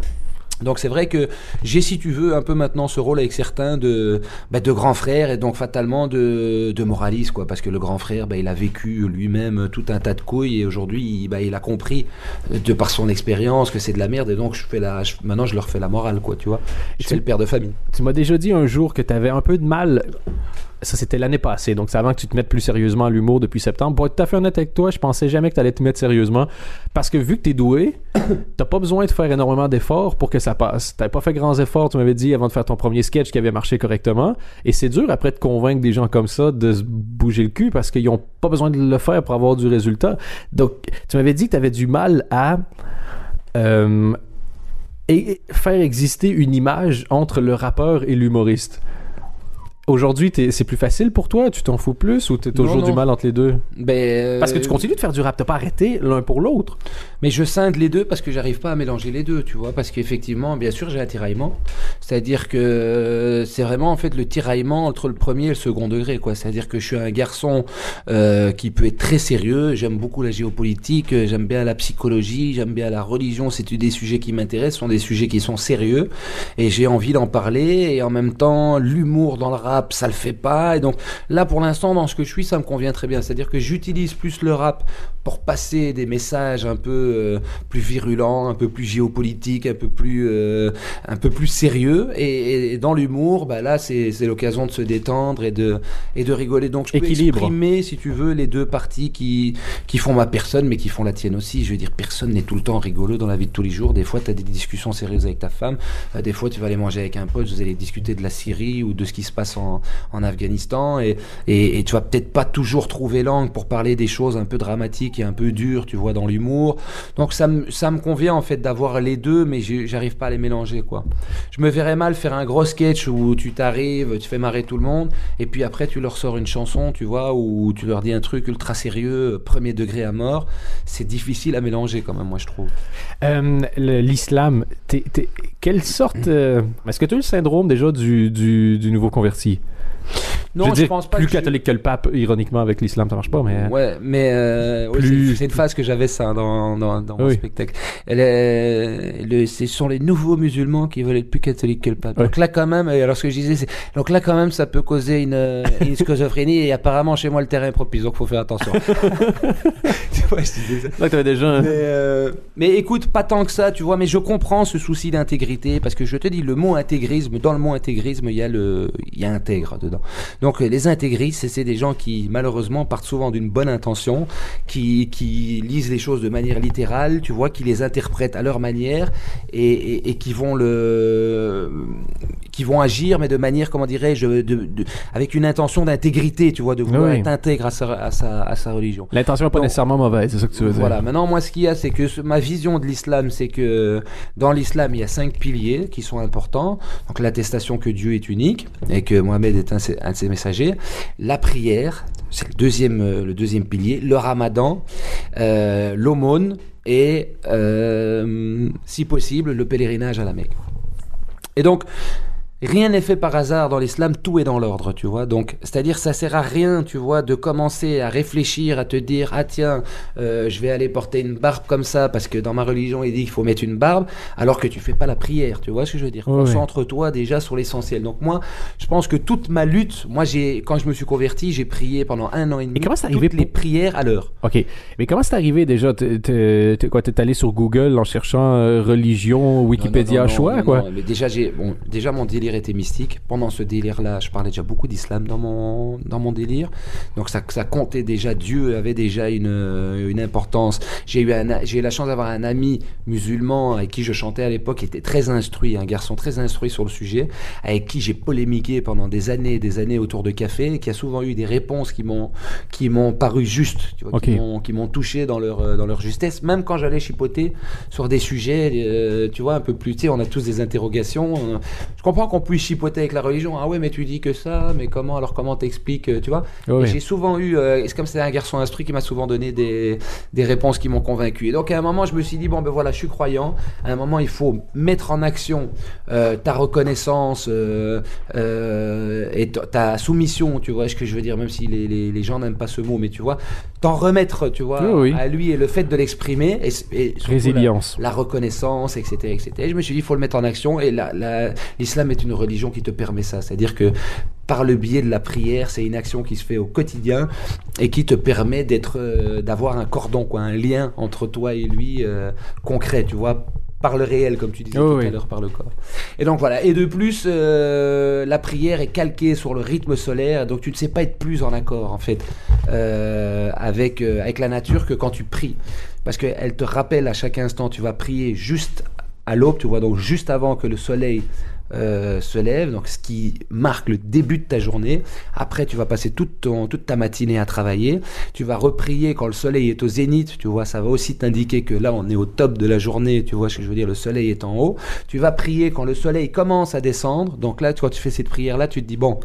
Speaker 2: Donc c'est vrai que j'ai, si tu veux, un peu maintenant ce rôle avec certains de grand frère et donc fatalement de moraliste, quoi, parce que le grand frère, il a vécu lui-même tout un tas de couilles et aujourd'hui, il a compris de par son expérience que c'est de la merde et donc maintenant je leur fais la morale, quoi, tu vois. Je fais le père de famille.
Speaker 1: Tu m'as déjà dit un jour que tu avais un peu de mal. Ça, c'était l'année passée, donc c'est avant que tu te mettes plus sérieusement à l'humour depuis septembre. Pour être tout à fait honnête avec toi, je pensais jamais que tu allais te mettre sérieusement. Parce que vu que t'es doué, t'as pas besoin de faire énormément d'efforts pour que ça passe. T'avais pas fait grands efforts, tu m'avais dit, avant de faire ton premier sketch qui avait marché correctement. Et c'est dur après de convaincre des gens comme ça de se bouger le cul parce qu'ils ont pas besoin de le faire pour avoir du résultat. Donc, tu m'avais dit que t'avais du mal à... et faire exister une image entre le rappeur et l'humoriste. Aujourd'hui, c'est plus facile pour toi? Tu t'en fous plus ou t'as toujours du mal entre les deux? Parce que tu continues de faire du rap, t'as pas arrêté l'un pour l'autre.
Speaker 2: Mais je scinde les deux parce que j'arrive pas à mélanger les deux, tu vois. Parce qu'effectivement, bien sûr, j'ai un tiraillement. C'est-à-dire que c'est vraiment en fait le tiraillement entre le premier et le second degré, quoi. C'est-à-dire que je suis un garçon qui peut être très sérieux. J'aime beaucoup la géopolitique, j'aime bien la psychologie, j'aime bien la religion. C'est des sujets qui m'intéressent, ce sont des sujets qui sont sérieux et j'ai envie d'en parler. Et en même temps, l'humour dans le rap, ça le fait pas. Et donc là, pour l'instant, dans ce que je suis, ça me convient très bien. C'est-à-dire que j'utilise plus le rap pour passer des messages un peu plus virulents, un peu plus géopolitiques, un peu plus sérieux. Et dans l'humour, là, c'est l'occasion de se détendre et de rigoler. Donc je peux exprimer, si tu veux, les deux parties qui font ma personne, mais qui font la tienne aussi. Je veux dire, personne n'est tout le temps rigolo dans la vie de tous les jours. Des fois, tu as des discussions sérieuses avec ta femme. Des fois, tu vas aller manger avec un pote, vous allez discuter de la Syrie ou de ce qui se passe en Afghanistan. Et tu vas peut-être pas toujours trouver langue pour parler des choses un peu dramatiques et un peu dures, tu vois, dans l'humour. Donc ça me convient en fait d'avoir les deux, mais j'arrive pas à les mélanger, quoi. Je me verrais mal faire un gros sketch où tu t'arrives, tu fais marrer tout le monde, et puis après tu leur sors une chanson, tu vois, où tu leur dis un truc ultra sérieux, premier degré à mort. C'est difficile à mélanger quand même, moi je trouve.
Speaker 1: L'islam, quelle sorte... Est-ce que tu as eu le syndrome déjà du nouveau converti?
Speaker 2: Non, je pense pas.
Speaker 1: Plus catholique que le pape, ironiquement, avec l'islam, ça marche pas, mais...
Speaker 2: Ouais, mais c'est une phase que j'avais ça dans mon spectacle. Ce sont les nouveaux musulmans qui veulent être plus catholiques que le pape. Ouais. Donc là, quand même, alors ce que je disais, donc là, quand même, ça peut causer une schizophrénie, et apparemment, chez moi, le terrain est propice, donc faut faire attention. Tu vois, je disais ça.
Speaker 1: Là, t'avais des gens...
Speaker 2: Mais écoute, pas tant que ça, tu vois, mais je comprends ce souci d'intégrité, parce que je te dis, le mot intégrisme, dans le mot intégrisme, il y a intègre dedans. Donc les intégristes, c'est des gens qui malheureusement partent souvent d'une bonne intention, qui lisent les choses de manière littérale, tu vois, qui les interprètent à leur manière et qui vont agir, mais de manière, comment dirais-je, avec une intention d'intégrité, tu vois, de vouloir être intègre à sa religion.
Speaker 1: L'intention n'est pas nécessairement mauvaise, c'est ça que tu veux dire.
Speaker 2: Voilà, maintenant moi ce qu'il y a, c'est que ma vision de l'islam, c'est que dans l'islam, il y a 5 piliers qui sont importants. Donc l'attestation que Dieu est unique et que Mohamed est un de ses messagers, la prière, c'est le deuxième pilier, le ramadan, l'aumône et si possible le pèlerinage à la Mecque. Et donc rien n'est fait par hasard dans l'islam, tout est dans l'ordre, tu vois. Donc, c'est-à-dire, ça sert à rien, tu vois, de commencer à réfléchir, à te dire, ah tiens, je vais aller porter une barbe comme ça parce que dans ma religion il dit qu'il faut mettre une barbe, alors que tu fais pas la prière, tu vois ce que je veux dire. Concentre-toi déjà sur l'essentiel. Donc moi, je pense que toute ma lutte, quand je me suis converti, j'ai prié pendant 1 an et demi.
Speaker 1: Et comment c'est arrivé
Speaker 2: toutes les prières à l'heure.
Speaker 1: Ok, mais comment c'est arrivé déjà? T'es allé sur Google en cherchant religion, Wikipédia, choix, quoi?
Speaker 2: Non, mais déjà mon délire était mystique. Pendant ce délire-là, je parlais déjà beaucoup d'islam dans mon délire. Donc ça comptait déjà. Dieu avait déjà une importance. J'ai eu la chance d'avoir un ami musulman avec qui je chantais à l'époque, qui était très instruit, un garçon très instruit sur le sujet, avec qui j'ai polémiqué pendant des années autour de café, et qui a souvent eu des réponses qui m'ont paru justes, tu vois, qui m'ont touché dans leur justesse, même quand j'allais chipoter sur des sujets, tu vois, un peu plus, tu sais, on a tous des interrogations. Je comprends qu'on puisse chipoter avec la religion. Ah ouais, mais tu dis que ça, mais comment t'expliques, tu vois. Et j'ai souvent eu, c'est comme c'est un garçon instruit qui m'a souvent donné des réponses qui m'ont convaincu. Et donc à un moment, je me suis dit, bon ben voilà, je suis croyant. À un moment, il faut mettre en action ta reconnaissance et ta soumission, tu vois ce que je veux dire, même si les gens n'aiment pas ce mot, mais tu vois, t'en remettre, tu vois, à lui, et le fait de l'exprimer, et
Speaker 1: résilience,
Speaker 2: la reconnaissance, etc. Et je me suis dit, il faut le mettre en action, et l'islam est une religion qui te permet ça, c'est-à-dire que par le biais de la prière, c'est une action qui se fait au quotidien et qui te permet d'avoir un cordon, quoi, un lien entre toi et lui concret, tu vois, par le réel, comme tu disais tout à l'heure, par le corps. Et donc voilà. Et de plus, la prière est calquée sur le rythme solaire, donc tu ne sais pas être plus en accord, en fait, avec la nature que quand tu pries. Parce qu'elle te rappelle à chaque instant, tu vas prier juste à l'aube, tu vois, donc juste avant que le soleil se lève, donc ce qui marque le début de ta journée. Après, tu vas passer toute ta matinée à travailler. Tu vas reprier quand le soleil est au zénith, tu vois, ça va aussi t'indiquer que là, on est au top de la journée, tu vois ce que je veux dire, le soleil est en haut. Tu vas prier quand le soleil commence à descendre, donc là, quand tu fais cette prière-là, tu te dis, bon,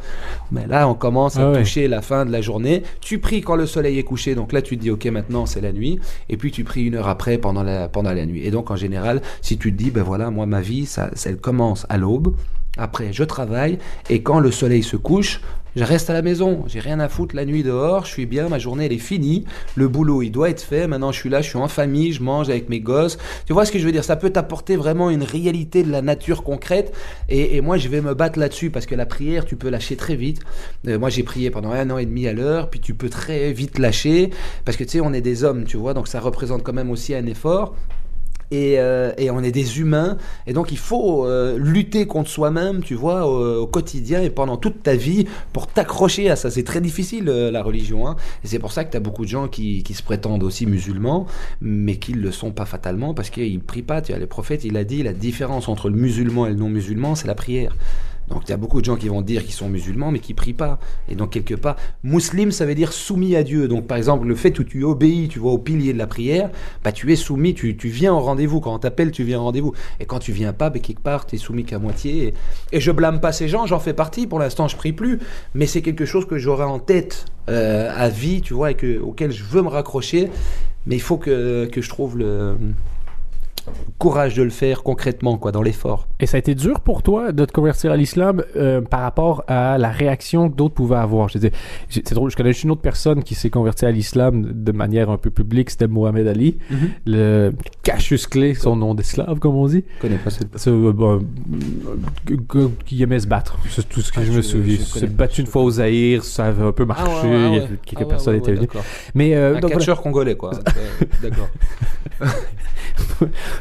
Speaker 2: mais là, on commence à toucher la fin de la journée. Tu pries quand le soleil est couché, donc là, tu te dis, ok, maintenant, c'est la nuit, et puis tu pries 1 heure après pendant la nuit. Et donc, en général, si tu te dis, ben voilà, moi, ma vie, elle commence à l'aube. Après, je travaille, et quand le soleil se couche, je reste à la maison. J'ai rien à foutre la nuit dehors, je suis bien, ma journée, elle est finie. Le boulot, il doit être fait. Maintenant, je suis là, je suis en famille, je mange avec mes gosses. Tu vois ce que je veux dire? Ça peut t'apporter vraiment une réalité de la nature concrète. Et moi, je vais me battre là-dessus, parce que la prière, tu peux lâcher très vite. Moi, j'ai prié pendant 1 an et demi à l'heure, puis tu peux très vite lâcher, parce que tu sais, on est des hommes, tu vois, donc ça représente quand même aussi un effort. Et on est des humains, et donc il faut lutter contre soi-même, tu vois, au quotidien et pendant toute ta vie pour t'accrocher à ça. C'est très difficile, la religion, hein. Et c'est pour ça que tu as beaucoup de gens qui se prétendent aussi musulmans, mais qui ne le sont pas fatalement, parce qu'ils ne prient pas. Tu vois, le prophète, il a dit, la différence entre le musulman et le non-musulman, c'est la prière. Donc il y a beaucoup de gens qui vont dire qu'ils sont musulmans mais qui prient pas. Et donc quelque part, musulman, ça veut dire soumis à Dieu. Donc par exemple, le fait où tu obéis, tu vois, au pilier de la prière, bah tu es soumis, tu viens au rendez-vous. Quand on t'appelle, tu viens au rendez-vous. Et quand tu viens pas, bah, quelque part, tu es soumis qu'à moitié. Et je blâme pas ces gens, j'en fais partie. Pour l'instant, je prie plus, mais c'est quelque chose que j'aurai en tête à vie, tu vois, et auquel je veux me raccrocher. Mais il faut que je trouve le courage de le faire concrètement, quoi, dans l'effort.
Speaker 1: Et ça a été dur pour toi de te convertir à l'islam par rapport à la réaction que d'autres pouvaient avoir? Je veux dire, c'est drôle, je connais une autre personne qui s'est convertie à l'islam de manière un peu publique, c'était Mohamed Ali, le Cassius Clay, son nom d'esclave, comme on dit.
Speaker 2: Je connais pas cette
Speaker 1: personne. Qui aimait se battre, c'est tout ce que je me souviens. Il s'est battu une fois au Zaïre, ça avait un peu marché, il y a quelques personnes étaient venues. Mais
Speaker 2: un catcheur congolais, quoi. D'accord.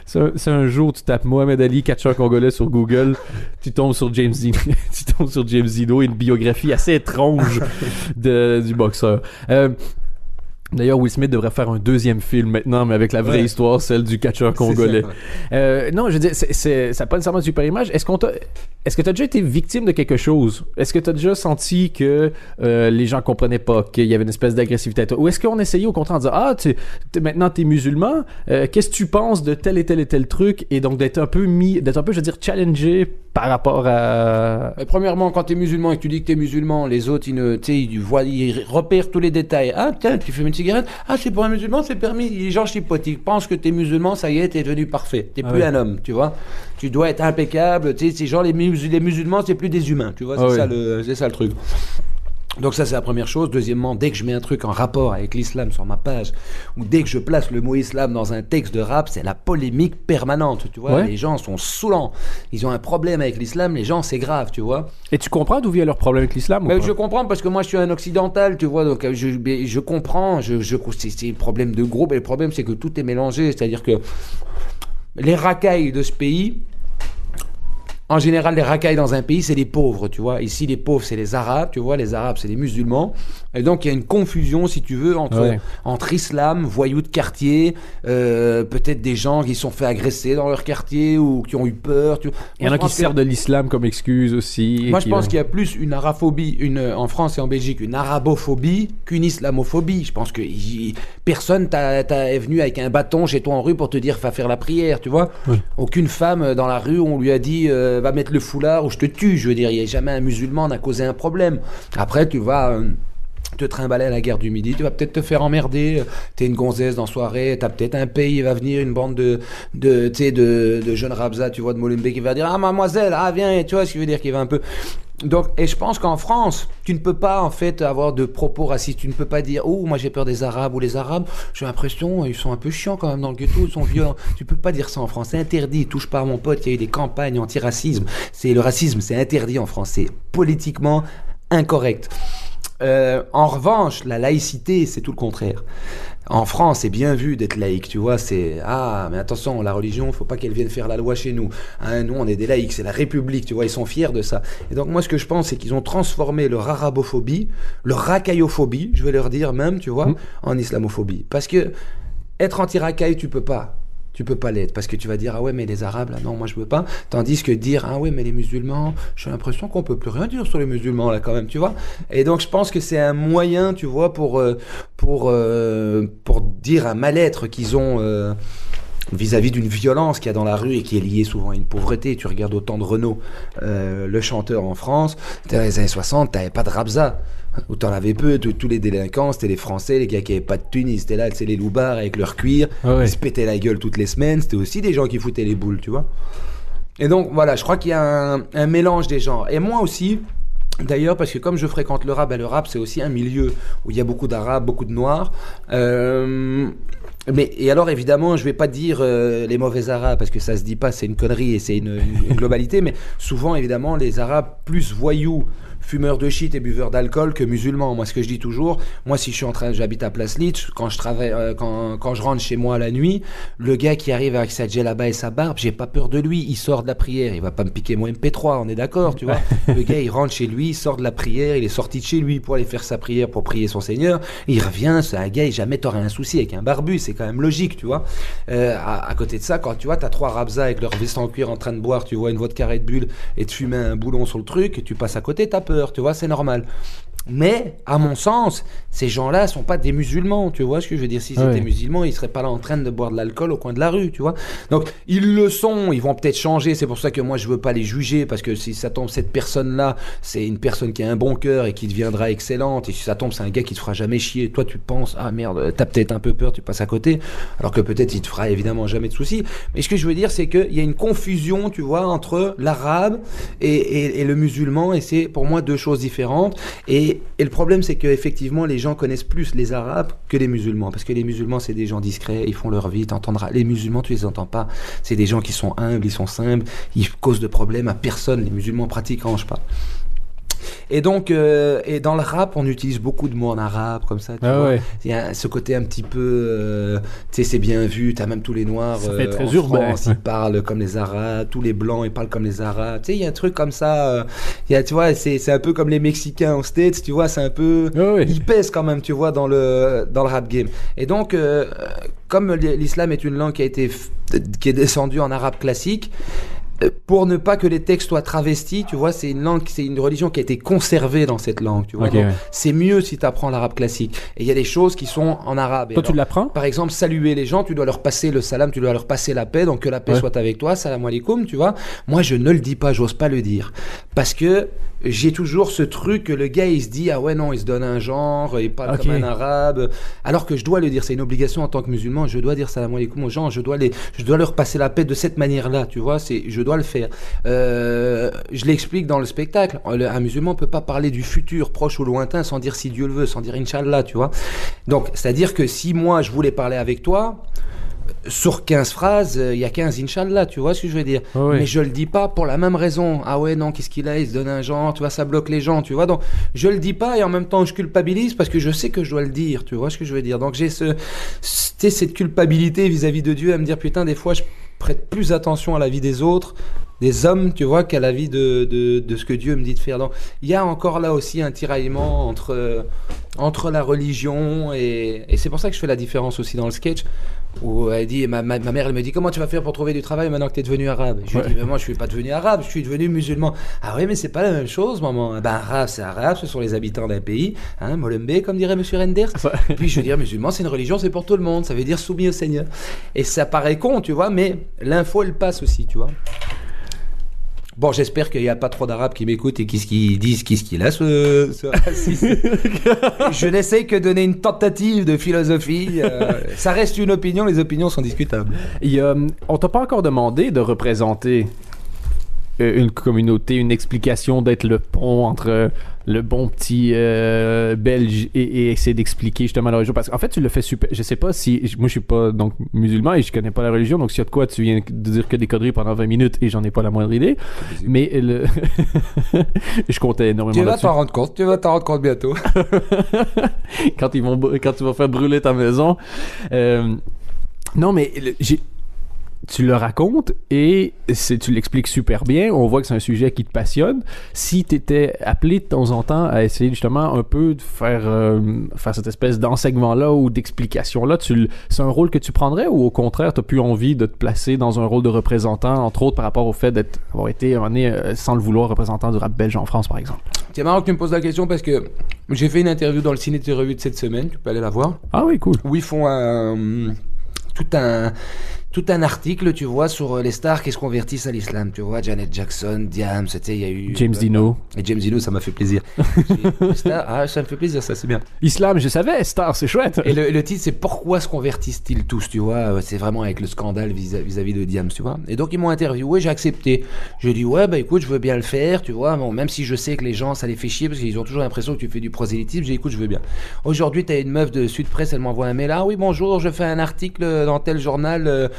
Speaker 1: C'est un jour, tu tapes Mohamed Ali, catcheur congolais sur Google, tu tombes sur James Zino, une biographie assez étrange du boxeur. D'ailleurs, Will Smith devrait faire un 2e film maintenant, mais avec la vraie histoire, celle du catcheur congolais. Non, je veux dire, ça n'a pas nécessairement de super image. Est-ce que tu as déjà été victime de quelque chose? Est-ce que tu as déjà senti que les gens comprenaient pas, qu'il y avait une espèce d'agressivité à toi? Ou est-ce qu'on essayait au contraire de dire, maintenant t'es musulman, qu'est-ce que tu penses de tel et tel et tel truc? Et donc d'être un peu, je veux dire, challengé par rapport à...
Speaker 2: Premièrement, quand t'es musulman et que tu dis que t'es musulman, les autres, ils repèrent tous les détails. Ah, tiens, tu fais une cigarette. Ah, c'est pour un musulman, c'est permis. Les gens chipotent. Ils pensent que t'es musulman, ça y est, t'es devenu parfait. T'es plus un homme, tu vois. Tu dois être impeccable. Tu sais, ces gens, les musulmans, c'est plus des humains, tu vois. C'est ça le truc. Donc ça, c'est la première chose. Deuxièmement, dès que je mets un truc en rapport avec l'islam sur ma page, ou dès que je place le mot islam dans un texte de rap, c'est la polémique permanente, tu vois. Les gens sont saoulants. Ils ont un problème avec l'islam, les gens, c'est grave, tu vois.
Speaker 1: Et tu comprends d'où vient leur problème avec l'islam?
Speaker 2: Je comprends parce que moi, je suis un occidental, tu vois. Donc je comprends. C'est un problème de groupe. Et le problème, c'est que tout est mélangé. C'est-à-dire que les racailles de ce pays... En général, les racailles dans un pays, c'est les pauvres, tu vois. Ici, les pauvres, c'est les Arabes, tu vois. Les Arabes, c'est les musulmans. Et donc, il y a une confusion, si tu veux, entre islam, voyous de quartier, peut-être des gens qui se sont fait agresser dans leur quartier ou qui ont eu peur.
Speaker 1: Il y en a qui se servent de l'islam comme excuse aussi.
Speaker 2: Moi, je pense qu'il y a plus une arabophobie, en France et en Belgique, une arabophobie qu'une islamophobie. Je pense que personne est venu avec un bâton chez toi en rue pour te dire, va faire la prière, tu vois. Aucune femme dans la rue, on lui a dit... va mettre le foulard ou je te tue. Je veux dire, il n'y a jamais un musulman n'a causé un problème. Après, tu vas te trimballer à la guerre du Midi, tu vas peut-être te faire emmerder. T'es une gonzesse dans la soirée, t'as peut-être un pays, il va venir une bande de jeunes Rabza, tu vois, de Molenbeek, qui va dire ah mademoiselle, ah viens, tu vois ce qui veut dire, qu'il va un peu. Donc, et je pense qu'en France, tu ne peux pas en fait avoir de propos racistes. Tu ne peux pas dire oh moi j'ai peur des Arabes ou les Arabes. J'ai l'impression ils sont un peu chiants quand même dans le ghetto, ils sont violents. Tu peux pas dire ça en France. C'est interdit. Touche pas à mon pote. Il y a eu des campagnes anti-racisme. Le racisme, c'est interdit en France. C'est politiquement incorrect. En revanche, la laïcité, c'est tout le contraire. En France, c'est bien vu d'être laïque, tu vois, mais attention, la religion, faut pas qu'elle vienne faire la loi chez nous. Hein, nous, on est des laïcs, c'est la République, tu vois, ils sont fiers de ça. Et donc, moi, ce que je pense, c'est qu'ils ont transformé leur arabophobie, leur racaillophobie, je vais leur dire même, tu vois, en islamophobie. Parce que être anti-racaille, tu peux pas. Tu peux pas l'être parce que tu vas dire ah ouais mais les Arabes là non moi je veux pas, tandis que dire ah ouais mais les musulmans, j'ai l'impression qu'on peut plus rien dire sur les musulmans là quand même, tu vois. Et donc je pense que c'est un moyen, tu vois, pour dire un mal-être qu'ils ont vis-à-vis d'une violence qu'il y a dans la rue et qui est liée souvent à une pauvreté. Tu regardes au temps de Renaud, le chanteur en France, dans les années 60, t'avais pas de Rabza. Où t'en avais peu, tous les délinquants, c'était les Français, les gars qui avaient pas de thunes, ils étaient là, c'est les loupards avec leur cuir, ils se pétaient la gueule toutes les semaines, c'était aussi des gens qui foutaient les boules, tu vois. Et donc voilà, je crois qu'il y a un mélange des genres. Et moi aussi, d'ailleurs, parce que comme je fréquente le rap c'est aussi un milieu où il y a beaucoup d'Arabes, beaucoup de Noirs. Et alors évidemment, je vais pas dire les mauvais Arabes parce que ça se dit pas, c'est une connerie et c'est une globalité, mais souvent évidemment les Arabes plus voyous, fumeurs de shit et buveurs d'alcool que musulmans. Moi, ce que je dis toujours, moi, si j'habite à Place Litch, quand je travaille, quand je rentre chez moi la nuit, le gars qui arrive avec sa djellaba et sa barbe, j'ai pas peur de lui. Il sort de la prière, il va pas me piquer mon MP3, on est d'accord, tu vois. Le gars, il rentre chez lui, il sort de la prière, il est sorti de chez lui pour aller faire sa prière, pour prier son Seigneur. Il revient, c'est un gars, et jamais t'aurais un souci avec un barbu, c'est quand même logique, tu vois. À côté de ça, quand tu vois, t'as trois Rabza avec leur veste en cuir en train de boire, tu vois, une vodka Red Bull et de fumer un boulon sur le truc, et tu passes à côté, t'as peur. Tu vois, c'est normal. Mais, à mon sens, ces gens-là sont pas des musulmans, tu vois ce que je veux dire. S'ils étaient musulmans, ils seraient pas là en train de boire de l'alcool au coin de la rue, tu vois. Donc, ils le sont, ils vont peut-être changer, c'est pour ça que moi, je veux pas les juger, parce que si ça tombe, cette personne-là, c'est une personne qui a un bon cœur et qui deviendra excellente, et si ça tombe, c'est un gars qui te fera jamais chier. Toi, tu penses, ah merde, t'as peut-être un peu peur, tu passes à côté, alors que peut-être il te fera évidemment jamais de soucis. Mais ce que je veux dire, c'est qu'il y a une confusion, tu vois, entre l'arabe et le musulman, et c'est pour moi deux choses différentes. Et le problème, c'est qu'effectivement, les gens connaissent plus les Arabes que les musulmans. Parce que les musulmans, c'est des gens discrets, ils font leur vie, t'entendras. Les musulmans, tu les entends pas. C'est des gens qui sont humbles, ils sont simples, ils causent de problèmes à personne. Les musulmans pratiquants, je sais pas. Et donc, et dans le rap, on utilise beaucoup de mots en arabe, comme ça. Tu vois. Il y a ce côté un petit peu, tu sais, c'est bien vu. T'as même tous les noirs
Speaker 1: très
Speaker 2: en
Speaker 1: urbain.
Speaker 2: France, ils parlent comme les Arabes. Tous les blancs, ils parlent comme les Arabes. Tu sais, il y a un truc comme ça. Tu vois, c'est un peu comme les Mexicains aux States. Tu vois, c'est un peu, ils pèsent quand même, tu vois, dans le rap game. Et donc, comme l'islam est une langue qui est descendue en arabe classique. Pour ne pas que les textes soient travestis, tu vois, c'est une religion qui a été conservée dans cette langue, tu vois. Donc, c'est mieux si tu apprends l'arabe classique. Et il y a des choses qui sont en arabe.
Speaker 1: Toi, tu l'apprends ?
Speaker 2: Par exemple, saluer les gens, tu dois leur passer le salam, tu dois leur passer la paix, donc que la paix soit avec toi, salam alaikum, tu vois. Moi, je ne le dis pas, j'ose pas le dire. Parce que j'ai toujours ce truc que le gars il se dit ah ouais non il se donne un genre, il parle comme un arabe, alors que je dois le dire, c'est une obligation en tant que musulman, je dois dire salam alaikum aux gens, je dois leur passer la paix de cette manière-là, tu vois, je dois le faire. Je l'explique dans le spectacle, un musulman peut pas parler du futur proche ou lointain sans dire si Dieu le veut, sans dire Inch'Allah, tu vois. Donc c'est-à-dire que si moi je voulais parler avec toi, sur 15 phrases, il y a 15 Inch'Allah, tu vois ce que je veux dire.
Speaker 1: Oh oui.
Speaker 2: Mais je le dis pas pour la même raison. Ah ouais, non, qu'est-ce qu'il a, il se donne un genre, tu vois, ça bloque les gens, tu vois. Donc, je le dis pas et en même temps, je culpabilise parce que je sais que je dois le dire, tu vois ce que je veux dire. Donc, j'ai cette culpabilité vis-à-vis de Dieu à me dire, putain, des fois, je prête plus attention à la vie des autres, des hommes, tu vois, qu'à la vie de ce que Dieu me dit de faire. Donc, il y a encore là aussi un tiraillement entre la religion et c'est pour ça que je fais la différence aussi dans le sketch. Où elle dit, ma mère elle me dit comment tu vas faire pour trouver du travail maintenant que tu es devenu arabe. Je lui dis mais moi je suis pas devenu arabe, je suis devenu musulman. Ah oui mais c'est pas la même chose maman. Ben arabe c'est arabe, ce sont les habitants d'un pays, hein, Molembe comme dirait monsieur Renders. Puis je veux dire musulman c'est une religion, c'est pour tout le monde, ça veut dire soumis au Seigneur. Et ça paraît con tu vois, mais l'info elle passe aussi tu vois. Bon, j'espère qu'il n'y a pas trop d'Arabes qui m'écoutent et qui disent qu'est-ce qu'il a ce racisme. Je n'essaie que donner une tentative de philosophie. Ça reste une opinion, les opinions sont discutables.
Speaker 1: On t'a pas encore demandé de représenter une communauté, une explication, d'être le pont entre le bon petit belge et essayer d'expliquer justement la religion, parce qu'en fait tu le fais super. Je sais pas si moi je suis pas donc musulman et je connais pas la religion, donc s'il y a de quoi tu viens de dire que des conneries pendant 20 minutes et j'en ai pas la moindre idée, mais je comptais énormément là-dessus.
Speaker 2: Tu vas t'en rendre compte bientôt.
Speaker 1: quand tu vas faire brûler ta maison. Non mais tu le racontes et tu l'expliques super bien. On voit que c'est un sujet qui te passionne. Si tu étais appelé de temps en temps à essayer justement un peu de faire cette espèce d'enseignement-là ou d'explication-là, c'est un rôle que tu prendrais ou au contraire, tu n'as plus envie de te placer dans un rôle de représentant, entre autres par rapport au fait d'avoir été à un moment donné, sans le vouloir, représentant du rap belge en France, par exemple?
Speaker 2: C'est marrant que tu me poses la question parce que j'ai fait une interview dans le Ciné de Revue de cette semaine. Tu peux aller la voir.
Speaker 1: Ah oui, cool.
Speaker 2: Où ils font tout un article, tu vois, sur les stars qui se convertissent à l'islam, tu vois, Janet Jackson, Diams, tu sais, il y a eu...
Speaker 1: James Dino.
Speaker 2: Et James Dino, ça m'a fait plaisir. Ça me fait plaisir, ça, c'est bien.
Speaker 1: Islam, je savais, star, c'est chouette.
Speaker 2: Et le titre, c'est « Pourquoi se convertissent-ils tous ?» Tu vois, c'est vraiment avec le scandale vis-à-vis de Diams, tu vois. Et donc, ils m'ont interviewé, j'ai accepté. Je dis « Ouais, bah écoute, je veux bien le faire, tu vois, bon, même si je sais que les gens, ça les fait chier, parce qu'ils ont toujours l'impression que tu fais du prosélytisme, j'ai dit « Écoute, je veux bien. » Aujourd'hui, t'as une meuf de Sud Presse, elle m'envoie un mail, « Ah oui, bonjour, je fais un article dans tel journal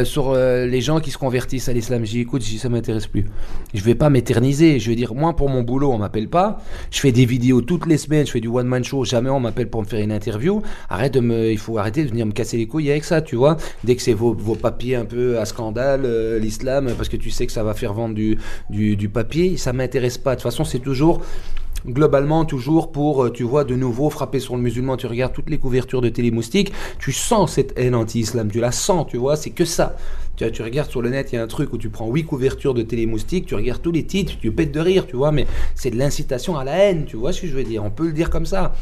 Speaker 2: sur... les gens qui se convertissent à l'islam. J'ai dit écoute, ça m'intéresse plus. Je vais pas m'éterniser. Je veux dire, moi pour mon boulot, on m'appelle pas. Je fais des vidéos toutes les semaines. Je fais du one man show. Jamais on m'appelle pour me faire une interview. Il faut arrêter de venir me casser les couilles avec ça, tu vois. Dès que c'est vos papiers un peu à scandale, l'islam, parce que tu sais que ça va faire vendre du papier, ça m'intéresse pas. De toute façon, c'est toujours globalement toujours pour, tu vois, de nouveau frapper sur le musulman. Tu regardes toutes les couvertures de Télémoustique, tu sens cette haine anti-islam, tu la sens, tu vois, c'est que ça. Tu regardes sur le net, il y a un truc où tu prends 8 couvertures de Télémoustique, tu regardes tous les titres, tu pètes de rire, tu vois, mais c'est de l'incitation à la haine, tu vois ce que je veux dire, on peut le dire comme ça.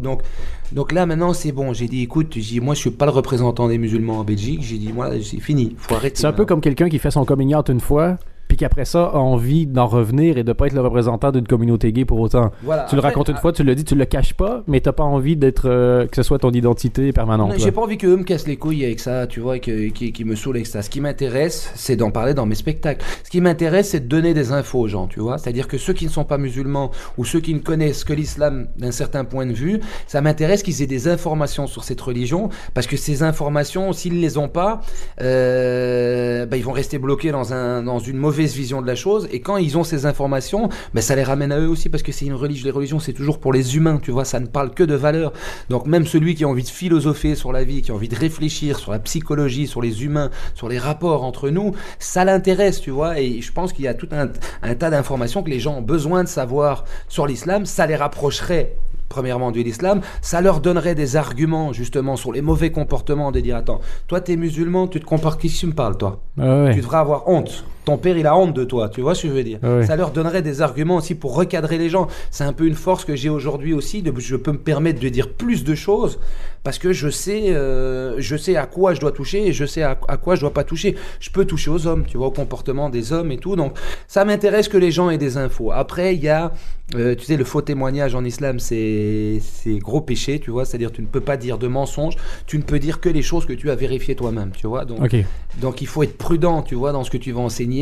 Speaker 2: Donc là maintenant c'est bon, j'ai dit écoute, moi je suis pas le représentant des musulmans en Belgique, j'ai dit moi c'est fini, faut arrêter.
Speaker 1: C'est un peu comme quelqu'un qui fait son coming out une fois puis qu'après ça a envie d'en revenir et de pas être le représentant d'une communauté gay pour autant. Voilà, tu le racontes une fois, tu le dis, tu le caches pas, mais t'as pas envie d'être que ce soit ton identité permanente.
Speaker 2: Non, j'ai pas envie qu'eux me cassent les couilles avec ça, tu vois, qui me saoulent avec ça. Ce qui m'intéresse, c'est d'en parler dans mes spectacles. Ce qui m'intéresse, c'est de donner des infos aux gens, tu vois. C'est-à-dire que ceux qui ne sont pas musulmans ou ceux qui ne connaissent que l'islam d'un certain point de vue, ça m'intéresse qu'ils aient des informations sur cette religion, parce que ces informations, s'ils les ont pas, ils vont rester bloqués dans une mauvaise vision de la chose, et quand ils ont ces informations, ça les ramène à eux aussi, parce que c'est une religion. Les religions, c'est toujours pour les humains, tu vois, ça ne parle que de valeurs. Donc même celui qui a envie de philosopher sur la vie, qui a envie de réfléchir sur la psychologie, sur les humains, sur les rapports entre nous, ça l'intéresse, tu vois, et je pense qu'il y a tout un tas d'informations que les gens ont besoin de savoir sur l'islam, ça les rapprocherait premièrement de l'islam, ça leur donnerait des arguments justement sur les mauvais comportements, de dire attends, toi t'es musulman, tu te compares, qui tu me parles toi? Tu devrais avoir honte. Ton père, il a honte de toi, tu vois ce que je veux dire? Ça leur donnerait des arguments aussi pour recadrer les gens. C'est un peu une force que j'ai aujourd'hui aussi, je peux me permettre de dire plus de choses parce que je sais à quoi je dois toucher et je sais à quoi je dois pas toucher. Je peux toucher aux hommes, tu vois, au comportement des hommes et tout. Donc, ça m'intéresse que les gens aient des infos. Après, il y a, tu sais, le faux témoignage en islam, c'est gros péché, tu vois. C'est-à-dire, tu ne peux pas dire de mensonges, tu ne peux dire que les choses que tu as vérifiées toi-même, tu vois. Donc, il faut être prudent, tu vois, dans ce que tu vas enseigner.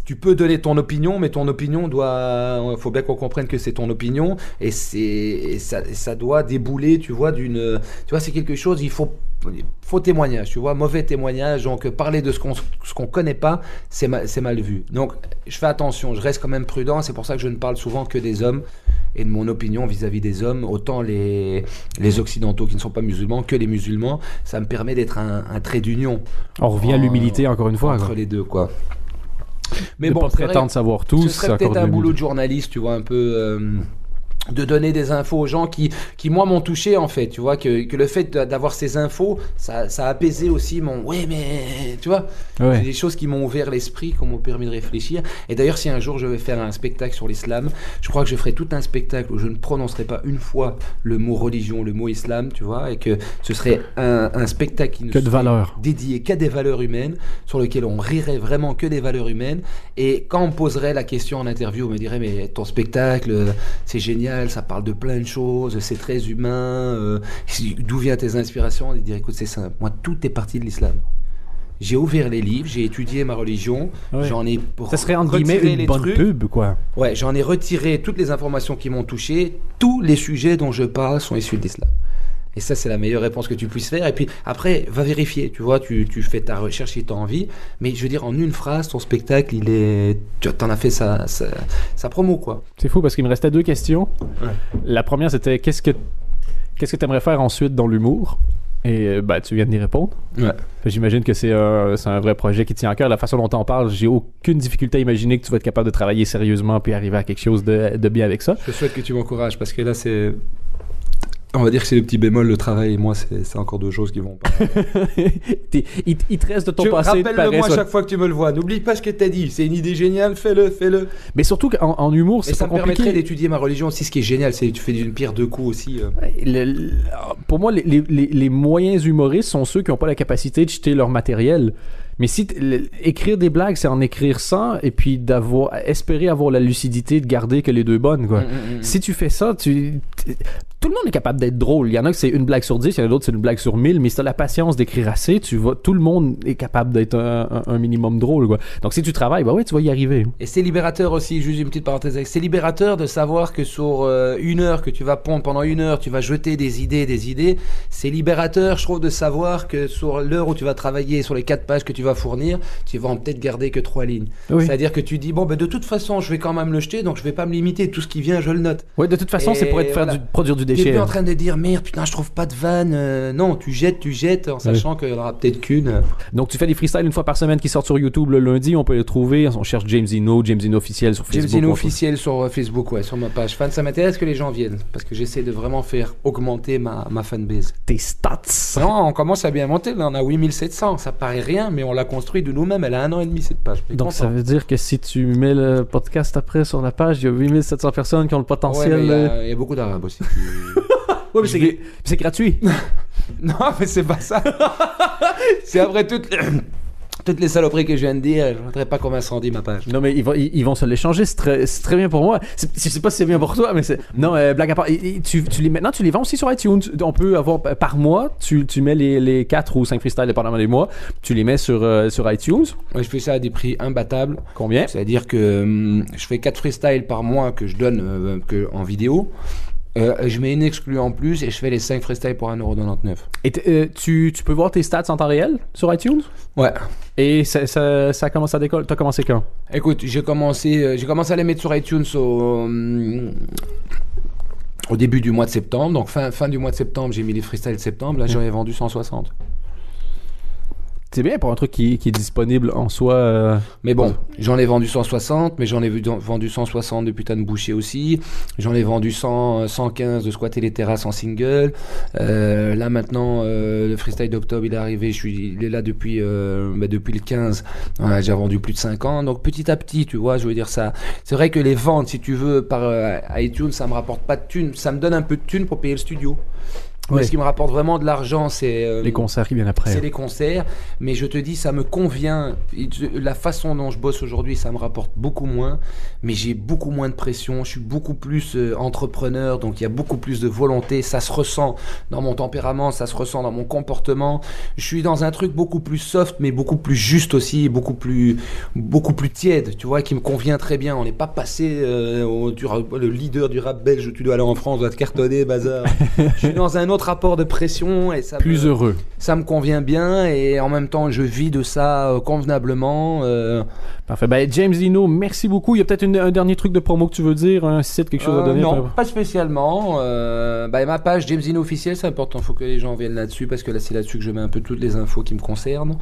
Speaker 2: Tu peux donner ton opinion, mais ton opinion faut bien qu'on comprenne que c'est ton opinion et ça doit débouler, tu vois, tu vois, c'est quelque chose, il faut faux témoignage, tu vois, mauvais témoignage, donc parler de ce qu'on connaît pas, c'est mal vu. Donc, je fais attention, je reste quand même prudent, c'est pour ça que je ne parle souvent que des hommes et de mon opinion vis-à-vis des hommes, autant les occidentaux qui ne sont pas musulmans que les musulmans, ça me permet d'être un trait d'union.
Speaker 1: On revient à l'humilité encore une fois.
Speaker 2: Entre les deux, quoi. Mais
Speaker 1: de
Speaker 2: bon,
Speaker 1: pas prétendre savoir tout,
Speaker 2: ce serait peut-être un boulot de journaliste, tu vois, un peu de donner des infos aux gens qui moi m'ont touché en fait, tu vois, que le fait d'avoir ces infos, ça a apaisé aussi mais tu vois, c'est des choses qui m'ont ouvert l'esprit, qui m'ont permis de réfléchir. Et d'ailleurs, si un jour je vais faire un spectacle sur l'islam, je crois que je ferai tout un spectacle où je ne prononcerai pas une fois le mot religion, le mot islam, tu vois, et que ce serait un spectacle qui ne serait dédié qu'à des valeurs humaines, sur lequel on rirait vraiment que des valeurs humaines. Et quand on me poserait la question en interview, on me dirait mais ton spectacle, c'est génial, ça parle de plein de choses, c'est très humain, d'où viennent tes inspirations? Il dit écoute, c'est simple, moi tout est parti de l'islam. J'ai ouvert les livres, j'ai étudié ma religion, j'en ai
Speaker 1: ça serait entre guillemets une bonne pub, quoi.
Speaker 2: Ouais, j'en ai retiré toutes les informations qui m'ont touché, tous les sujets dont je parle sont issus de l'islam. Et ça, c'est la meilleure réponse que tu puisses faire. Et puis après, va vérifier. Tu vois, tu fais ta recherche si tu as envie. Mais je veux dire, en une phrase, ton spectacle, tu en as fait sa promo, quoi.
Speaker 1: C'est fou parce qu'il me restait 2 questions. La première, c'était qu'est-ce que tu aimerais faire ensuite dans l'humour? Et tu viens de y répondre. J'imagine que c'est un vrai projet qui tient à cœur. La façon dont t'en parles, j'ai aucune difficulté à imaginer que tu vas être capable de travailler sérieusement puis arriver à quelque chose de bien avec ça.
Speaker 2: Je souhaite que tu m'encourages parce que là, c'est... On va dire que c'est le petit bémol, le travail, et moi, c'est encore 2 choses qui vont pas.
Speaker 1: Il te reste de ton passé.
Speaker 2: Rappelle-le-moi chaque fois que tu me le vois. N'oublie pas ce que t'as dit. C'est une idée géniale, fais-le.
Speaker 1: Mais surtout qu'en humour, c'est pas compliqué. Et ça me permettrait d'étudier
Speaker 2: ma religion aussi. Ce qui est génial, c'est que tu fais d'une pierre 2 coups aussi.
Speaker 1: Pour moi, les moyens humoristes sont ceux qui n'ont pas la capacité de jeter leur matériel. Mais si écrire des blagues, c'est en écrire 100 et puis espérer avoir la lucidité de garder que les 2 bonnes, quoi. Si tu fais ça, tout le monde est capable d'être drôle. Il y en a que c'est une blague sur 10, il y en a d'autres c'est une blague sur 1000, mais si t'as la patience d'écrire assez, tout le monde est capable d'être un minimum drôle, quoi. Donc si tu travailles, tu vas y arriver.
Speaker 2: Et c'est libérateur aussi, juste une petite parenthèse, c'est libérateur de savoir que sur 1 heure que tu vas pondre, pendant 1 heure, tu vas jeter des idées. C'est libérateur, je trouve, de savoir que sur l'heure où tu vas travailler, sur les 4 pages que tu vas fournir, tu vas en peut-être garder que 3 lignes. C'est-à-dire que tu dis, de toute façon, je vais quand même le jeter, donc je vais pas me limiter. Tout ce qui vient, je le note.
Speaker 1: Oui, de toute façon, c'est pour produire du déchet.
Speaker 2: T'es plus en train de dire merde, putain, je trouve pas de vanne. Non, tu jettes en sachant qu'il y en aura peut-être qu'une.
Speaker 1: Donc tu fais des freestyles une fois par semaine qui sortent sur YouTube le lundi, on peut les trouver. On cherche James Eno officiel sur Facebook.
Speaker 2: James Eno officiel sur Facebook, sur ma page fan. Ça m'intéresse que les gens viennent parce que j'essaie de vraiment faire augmenter ma fanbase.
Speaker 1: Tes stats.
Speaker 2: Non, on commence à bien monter. Là, on a 8700. Ça paraît rien, mais on l'a construit de nous-mêmes. Elle a 1 an et demi cette page.
Speaker 1: Donc ça veut dire que si tu mets le podcast après sur la page, il y a 8700 personnes qui ont le potentiel.
Speaker 2: Il y a beaucoup d'arabes aussi.
Speaker 1: Oui, mais c'est gratuit.
Speaker 2: Non, mais c'est pas ça. C'est après toutes les saloperies que je viens de dire, je ne voudrais pas qu'on m'incendie ma page.
Speaker 1: Non, mais ils vont se l'échanger, c'est très bien pour moi. Je sais pas si c'est bien pour toi, mais c'est... Non, blague à part, maintenant tu les vends aussi sur iTunes. On peut avoir, par mois, tu mets les 4 ou 5 freestyles, dépendamment des mois, tu les mets sur iTunes.
Speaker 2: Ouais, je fais ça à des prix imbattables.
Speaker 1: Combien?
Speaker 2: C'est-à-dire que je fais 4 freestyles par mois que je donne en vidéo. Je mets une exclue en plus et je fais les 5 freestyles pour 1,99€.
Speaker 1: Et tu peux voir tes stats en temps réel sur iTunes?
Speaker 2: Ouais.
Speaker 1: Et ça commence à décoller. T'as commencé quand?
Speaker 2: Écoute, j'ai commencé à les mettre sur iTunes au début du mois de septembre. Donc fin du mois de septembre, j'ai mis les freestyles de septembre. Là, j'en ai vendu 160.
Speaker 1: C'est bien pour un truc qui est disponible en soi.
Speaker 2: Mais bon, j'en ai vendu 160, mais j'en ai vendu 160 de putain de bouchées aussi. J'en ai vendu 115 de squatter les terrasses en single. Là maintenant, le freestyle d'octobre, il est arrivé. Il est là depuis le 15. On a déjà vendu plus de 50. Donc petit à petit, tu vois, je veux dire ça. C'est vrai que les ventes, si tu veux, par iTunes, ça me rapporte pas de thunes. Ça me donne un peu de thunes pour payer le studio. Mais ce qui me rapporte vraiment de l'argent, c'est
Speaker 1: les concerts qui viennent après.
Speaker 2: C'est les concerts, mais je te dis, ça me convient. La façon dont je bosse aujourd'hui, ça me rapporte beaucoup moins, mais j'ai beaucoup moins de pression. Je suis beaucoup plus entrepreneur, donc il y a beaucoup plus de volonté. Ça se ressent dans mon tempérament, ça se ressent dans mon comportement. Je suis dans un truc beaucoup plus soft, mais beaucoup plus juste aussi, beaucoup plus tiède, tu vois, qui me convient très bien. On n'est pas passé le leader du rap belge où tu dois aller en France, dois te cartonner, bazar. Je suis dans un autre rapport de pression et
Speaker 1: heureux.
Speaker 2: Ça me convient bien et en même temps je vis de ça convenablement.
Speaker 1: Parfait. James Dino, merci beaucoup. Il y a peut-être un dernier truc de promo que tu veux dire, un site, quelque chose à donner?
Speaker 2: Non, pas spécialement. Ma page James Dino officielle, c'est important. Il faut que les gens viennent là-dessus parce que là c'est là-dessus que je mets un peu toutes les infos qui me concernent.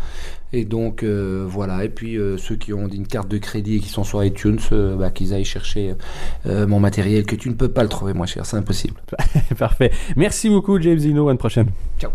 Speaker 2: Et donc voilà. Et puis ceux qui ont une carte de crédit et qui sont sur iTunes, qu'ils aillent chercher mon matériel que tu ne peux pas le trouver moins cher, c'est impossible.
Speaker 1: Parfait. Merci beaucoup James Dino, à une prochaine.
Speaker 2: Ciao.